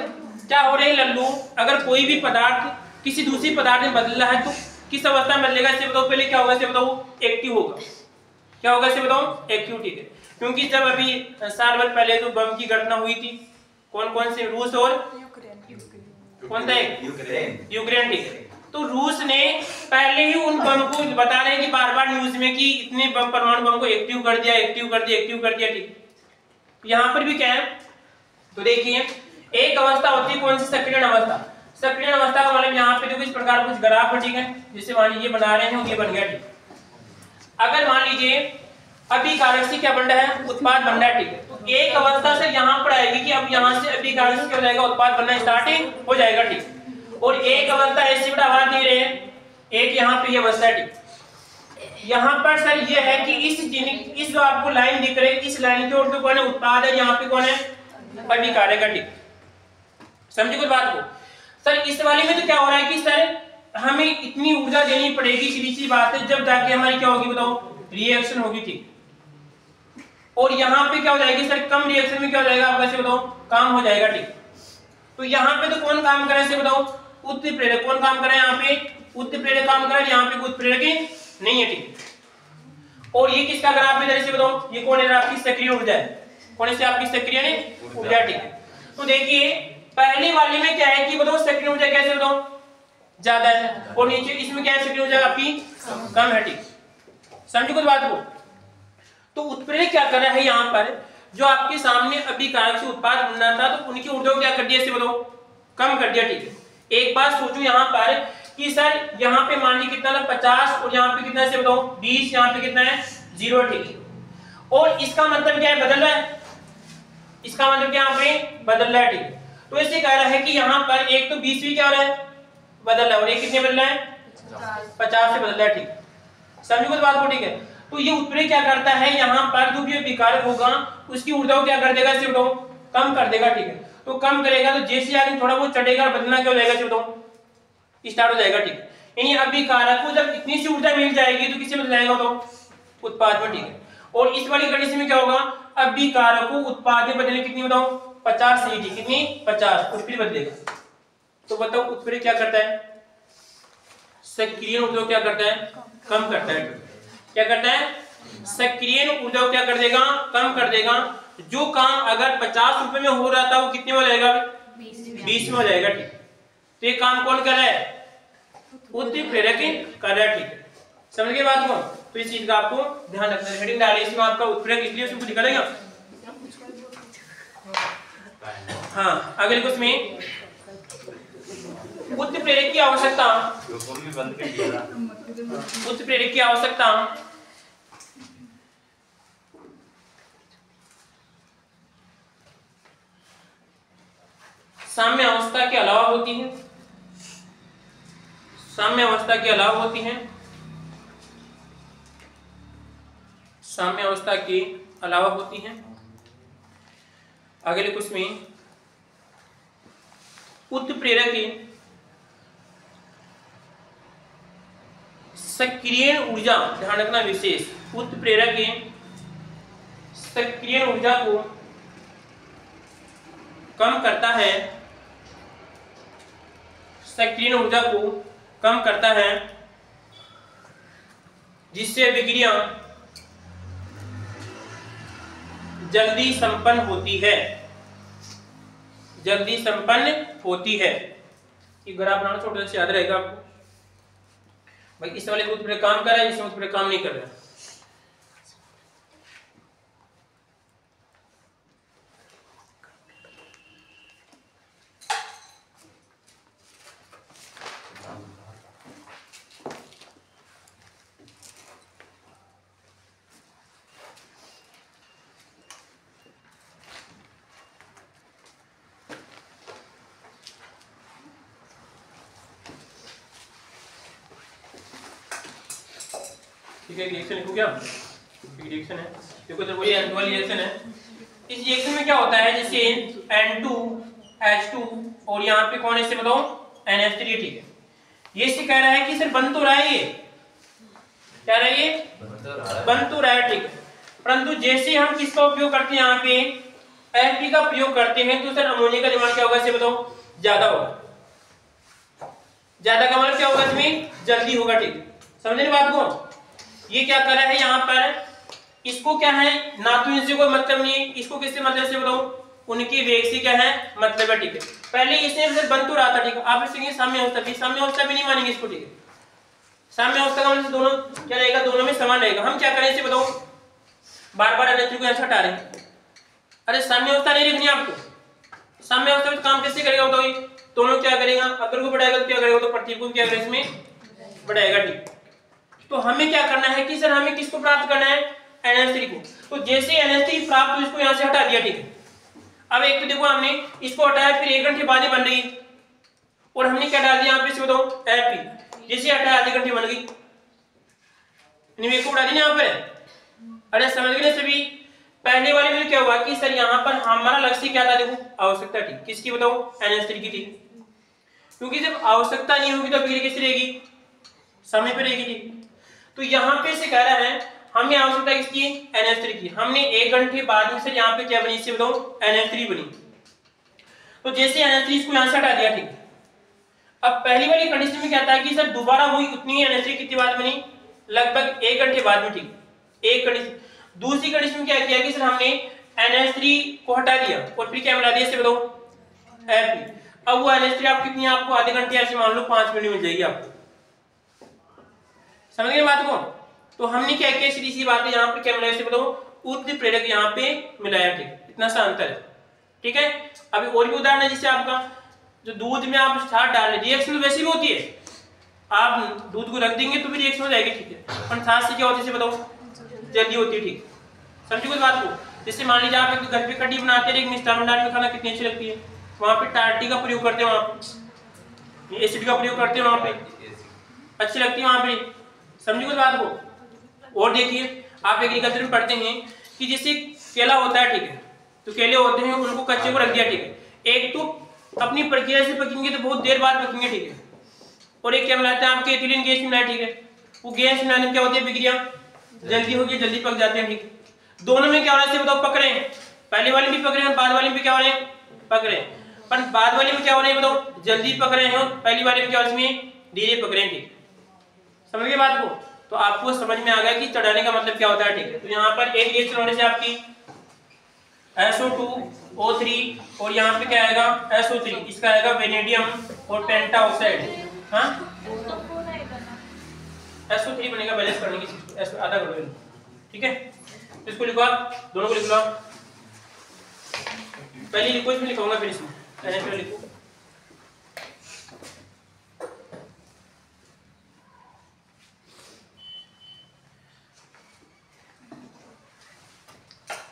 क्या हो रहे हैं लल्लू, अगर कोई भी पदार्थ किसी दूसरी पदार्थ में बदल रहा है तो किस अवस्था में बदलेगा इसे बताओ। पहले क्या होगा इसे बताओ, एक्टिव होगा। क्या होगा इसे बताओ, एक्टिव। ठीक है, क्योंकि जब अभी साल भर पहले जो बम की घटना हुई थी, कौन कौन से, रूस और कौन था, यूक्रेन। ठीक है, तो रूस ने पहले ही उन बम को बता रहे हैं कि बार बार न्यूज में कि इतने बम, परमाणु बम को एक्टिव कर दिया, एक्टिव कर दिया, एक्टिव कर दिया। ठीक, यहाँ पर भी क्या है, तो देखिए एक अवस्था होती है कौन सी, सक्रियण अवस्था। सक्रियण अवस्था का मतलब यहाँ पे देखो इस प्रकार कुछ ग्राफ है। ठीक है, जैसे मान लीजिए बना रहे हैं, ये बन गया। ठीक, अगर मान लीजिए अभिकारक से क्या बन रहा है, उत्पाद बन रहा है। ठीक है, तो एक अवस्था से यहाँ पर आएगी कि अब यहाँ से अभिकारक से क्या हो जाएगा, उत्पाद बनना स्टार्टिंग हो जाएगा। ठीक, और एक अवस्था ऐसी बढ़ावा दे रहे हैं, एक यहाँ पे ये अवस्था है। ठीक, यहाँ पर सर ये है कि इस जो आपको लाइन दिख रही है, इस लाइन के ऊपर कौन है, उत्पाद है, यहाँ पे कौन है, अभिकारक है। ठीक, समझे कुछ बात को। सर इस वाले में तो क्या हो रहा है कि सर हमें इतनी ऊर्जा देनी पड़ेगी, सीधी सी बात है, जब जाके हमारी क्या होगी बताओ, रिएक्शन होगी। ठीक, और यहाँ पे क्या हो जाएगी सर, कम रिएक्शन में क्या हो जाएगा आपका, बताओ, काम हो जाएगा। ठीक, तो यहाँ पे तो कौन काम करे से बताओ, उत्प्रेरक। कौन काम करे यहाँ पे, उत्प्रेरक काम करे, यहाँ पे उत्प्रेरक नहीं है। ठीक, और ये किसका ग्राफ है जरा से बताओ, ये कौन है, आपकी सक्रिय ऊर्जा है। कौन से आपकी सक्रिय ऊर्जा। ठीक, तो देखिए पहले वाले में क्या है कि बताओ सक्रिय ऊर्जा कैसे बताओ, ज्यादा है, और नीचे इसमें क्या है, सक्रिय ऊर्जा आपकी कम है। ठीक, समझो कुछ बात को। तो उत्प्रेरक क्या कर रहा है, यहाँ पर जो आपके सामने अभिकारक से उत्पाद बनना था, तो उनकी ऊर्जा क्या कर दिया इसे बताओ, कम कर दिया। ठीक है, एक बात सोचो यहाँ पर कि सर यहाँ पे मान लीजिए कितना था 50, और यहाँ पे कितना से बताओ 20, यहाँ पे कितना है 0। ठीक, और इसका मतलब क्या है, बदल रहा है, इसका मतलब क्या यहाँ पे बदल रहा है। ठीक, तो इसे कह रहा है कि यहाँ पर एक तो 20 भी क्या हो रहा है, बदल रहा है, और एक कितने बदल रहा है, 50 से बदल रहा है। ठीक, समझो कुछ बात को। ठीक है, तो ये उत्प्रेरक क्या करता है, यहाँ पर जो भी विकारक होगा उसकी ऊर्जा को क्या कर देगा, इसे बताओ कम कर देगा। ठीक है, तो कम करेगा, तो जैसे आगे थोड़ा बहुत चढ़ेगा, बदलना क्या हो जाएगा, इसे बताओ स्टार्ट हो जाएगा। ठीक, यानी अभिकारक को जब इतनी सी ऊर्जा मिल जाएगी तो किससे बदल जाएगा, तो उत्पाद में। ठीक है, और इस वाली कंडीशन में क्या होगा, अभिकारक को उत्पाद में बदलने कितनी बताओ, 50 सी। ठीक, कितनी 50, और फिर बदलेगा। तो बताओ उत्प्रेरक क्या करता है, सक्रिय ऊर्जा क्या करता है, कम करता है। क्या करता है, सक्रिय ऊर्जा को क्या कर देगा, कम कर देगा। जो काम अगर 50 रुपए में हो रहा था वो कितने में हो जाएगा, 20 में हो जाएगा। ठीक, तो ये काम कौन कर रहा है, उत्प्रेरक कर रहा है। ठीक, समझ गए बात को। तो इस चीज का आपको ध्यान रखना है। हेडिंग डालिए इसमें आपका उत्प्रेरक, इसलिए उसको लिखा रहेगा। हाँ, अगले कुछ में उत्प्रेरक की आवश्यकता, उत्प्रेरक की आवश्यकता साम्य अवस्था के अलावा होती है, साम्य अवस्था के अलावा होती है, साम्य अवस्था के अलावा होती है। अगले कुछ में उत्प्रेरक सक्रिय ऊर्जा, ध्यान रखना विशेष, उत्प्रेरक सक्रिय ऊर्जा को कम करता है, सक्रिय ऊर्जा को कम करता है, जिससे अभिक्रिया जल्दी संपन्न होती है, जल्दी संपन्न होती है। ये ग्राफ बनाना छोटा सा याद रहेगा आपको। भाई इस वाले को उत्प्रेरक काम कर रहा है, इसमें उत्प्रेरक काम नहीं कर रहा है। ठीक है, रिएक्शन लिखो क्या, रिएक्शन है, देखो तो वही N2 वाली रिएक्शन है। इस रिएक्शन में क्या होता है, जैसे N2H2 और यहाँ पे कौन है इसे बताओ NH3। ठीक है, ये से कह रहा है कि सर बन तो रहा है ये, क्या रहा ये बन तो रहा है, ठीक है। परंतु जैसे हम किसका उपयोग करते हैं यहाँ पे एफपी का प्रयोग करते हैं तो सर अमोनिया का निर्माण क्या होगा इसे बताओ, ज्यादा होगा। ज्यादा का मतलब क्या होगा इसमें, जल्दी होगा, ठीक समझे बात को। ये क्या कर रहा है यहाँ पर, इसको क्या है ना तो इनसे कोई मतलब नहीं, इसको किससे मतलब से बताओ, उनकी वेग से क्या है मतलब है, ठीक है। पहले इसने बन तो रहा था, ठीक है। आप इसे साम्य अवस्था भी नहीं मानेंगे इसको, ठीक है। साम्य अवस्था का मतलब दोनों क्या रहेगा, दोनों में समान रहेगा। हम क्या करें इसे बताओ, बार बार एनएच को ऐसा हटा रहे हैं। अरे साम्य अवस्था नहीं रखनी आपको, साम्य अवस्था में काम कैसे करेगा बताओ, ये दोनों क्या करेगा, अगर को बढ़ाएगा तो क्या करेगा, तो प्रतीक को क्या करेगा इसमें बढ़ाएगा, ठीक। तो हमें क्या करना है कि सर हमें किसको प्राप्त करना है, NH3 को। तो जैसे NH3 प्राप्त हो इसको यहां से हटा दिया, ठीक है। अब एक तो देखो हमने इसको हटाया, फिर 1 घंटे बाद ही बन रही और हमने क्या डाल दिया यहाँ पे, बताओ Fp, जैसे हटाया आधे घंटे बन गई, को बढ़ा दी यहाँ पे। अरे समझ गए सभी। पहले वाले में क्या हुआ कि सर यहाँ पर हमारा लक्ष्य क्या था, देखो आवश्यकता, ठीक किसकी बताओ, NH3 की, ठीक। क्योंकि जब आवश्यकता नहीं होगी तो अभिक्रिया कैसे रहेगी, समय पे रहेगी, ठीक। तो यहाँ पे से कह रहा है हमें आवश्यकता किसकी, NH3 की। हमने 1 घंटे बाद में सर यहाँ पे क्या बनी इससे बताओ, NH3 बनी। तो जैसे NH3 इसको यहाँ से हटा दिया, ठीक। अब पहली वाली कंडीशन में क्या था कि सर दोबारा वही उतनी ही NH3 कितनी बाद बनी, लगभग 1 घंटे बाद में, ठीक। एक कंडीशन। दूसरी कंडीशन में क्या किया कि सर हमने NH3 को हटा दिया और फिर क्या मिला दिया इससे बताओ Fp। अब वो NH3 आप कितनी, आपको आधे घंटे ऐसे मान लो 5 मिनट मिल जाएगी आपको, समझ गए बात को। तो हमने क्या किया, सीधी सी बात है, यहाँ पे क्या मिलाया इसे बताओ, उक्त प्रेरक यहाँ पे मिलाया, ठीक। इतना सा अंतर है, ठीक है। अभी और भी उदाहरण है, जैसे आपका जो दूध में आप छाछ डाल रहे, रिएक्शन तो वैसे भी होती है, आप दूध को रख देंगे तो भी रिएक्शन हो जाएगी, ठीक है। पर छाछ से क्या होती है इसे बताओ, जल्दी होती है, ठीक। समझो कुछ बात को। जैसे मान लीजिए आप एक घर पे कढ़ी बनाते हैं, एक मिष्ठान डाल में खाना कितनी अच्छी लगती है, वहां पे टार्टी का प्रयोग करते हैं, वहां पे एसिड का प्रयोग करते हैं, वहां पे अच्छी लगती है वहां पे, समझो कुछ बात को। और देखिए आप एग्रीकल्चर में पढ़ते हैं कि जैसे केला होता है, ठीक है, तो केले होते हैं उनको कच्चे को रख दिया, ठीक है। एक तो अपनी प्रक्रिया से पकेंगे तो बहुत देर बाद पकेंगे, ठीक है। और एक क्या मिलाते हैं आपके एथिलीन गैस मिलाया, ठीक है। वो गैस मिलाने में क्या होती है, प्रक्रिया जल्दी होगी, जल्दी पक जाते हैं, ठीक। दोनों में क्या हो रहा है बताओ, पक रहे हैं, पहले वाले भी पक रहे हैं, बाद वाले में क्या हो रहे हैं, पक रहे हैं। पर बाद वाले में क्या हो रहे हैं बताओ, जल्दी पक रहे हैं, पहली वाले में क्या इसमें धीरे पक रहे हैं, ठीक। समझ गए बात को। तो आपको समझ में आ गया कि चढ़ाने का मतलब क्या होता है, ठीक है। तो यहाँ पर एक रिएक्शन होने से आपकी SO2O3 और यहाँ पे क्या आएगा SO3, इसका आएगा वेनेडियम और पेंटा ऑक्साइड, हाँ SO3 बनेगा, बैलेंस करने की आधा कर दो, ठीक है। इसको लिखो आप, दोनों को लिख लो आप, पहले लिखो, इसमें लिखूंगा फिर इसमें NH लिखो।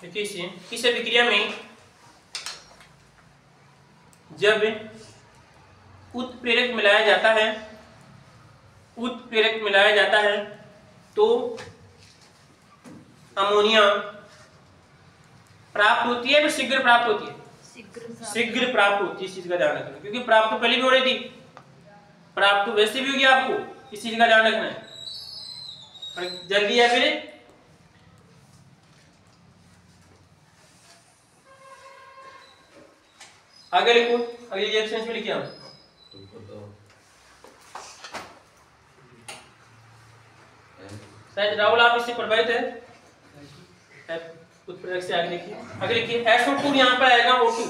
देखिए इस अभिक्रिया में जब उत्प्रेरक मिलाया जाता है तो अमोनिया प्राप्त होती है, शीघ्र प्राप्त होती है, शीघ्र प्राप्त होती है, इस चीज का ध्यान रखना। क्योंकि प्राप्त तो पहले भी हो रही थी, प्राप्त तो वैसे भी होगी, आपको इस चीज का ध्यान रखना है, और जल्दी है फिर आगे लिखो, अगली रिएक्शन में लिखिए हम। शायद राहुल आप इससे प्रभावित है, उत्प्रेरक से आगे लिखिए, आगे लिखिए SO2 यहाँ पर आएगा O2,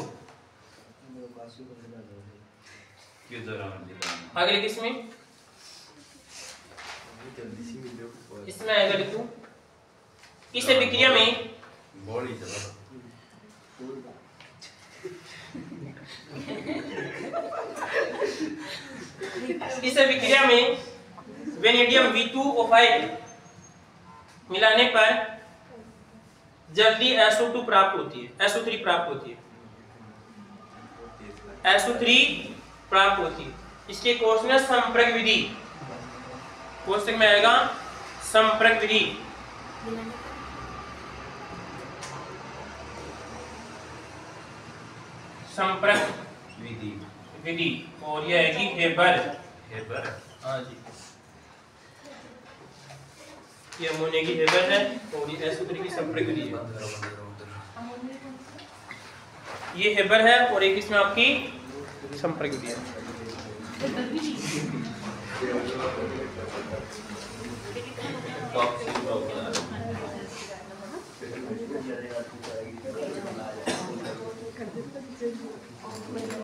आगे लिखिए इसमें आएगा, लिखो इस अभिक्रिया में वेनेडियम V2O5 मिलाने पर जल्दी SO2 प्राप्त होती है, SO3 प्राप्त होती है, SO3 प्राप्त होती है। इसके कोर्स में संपर्क विधि, कोष्टक में आएगा संपर्क विधि, संपर्क विधि, और यह आएगी हेबर, हाँ जी। ये अमोनिया की हेबर है और ये SO3 की संपर्क विधि है। ये हेबर है और एक इसमें आपकी संपर्क विधि है।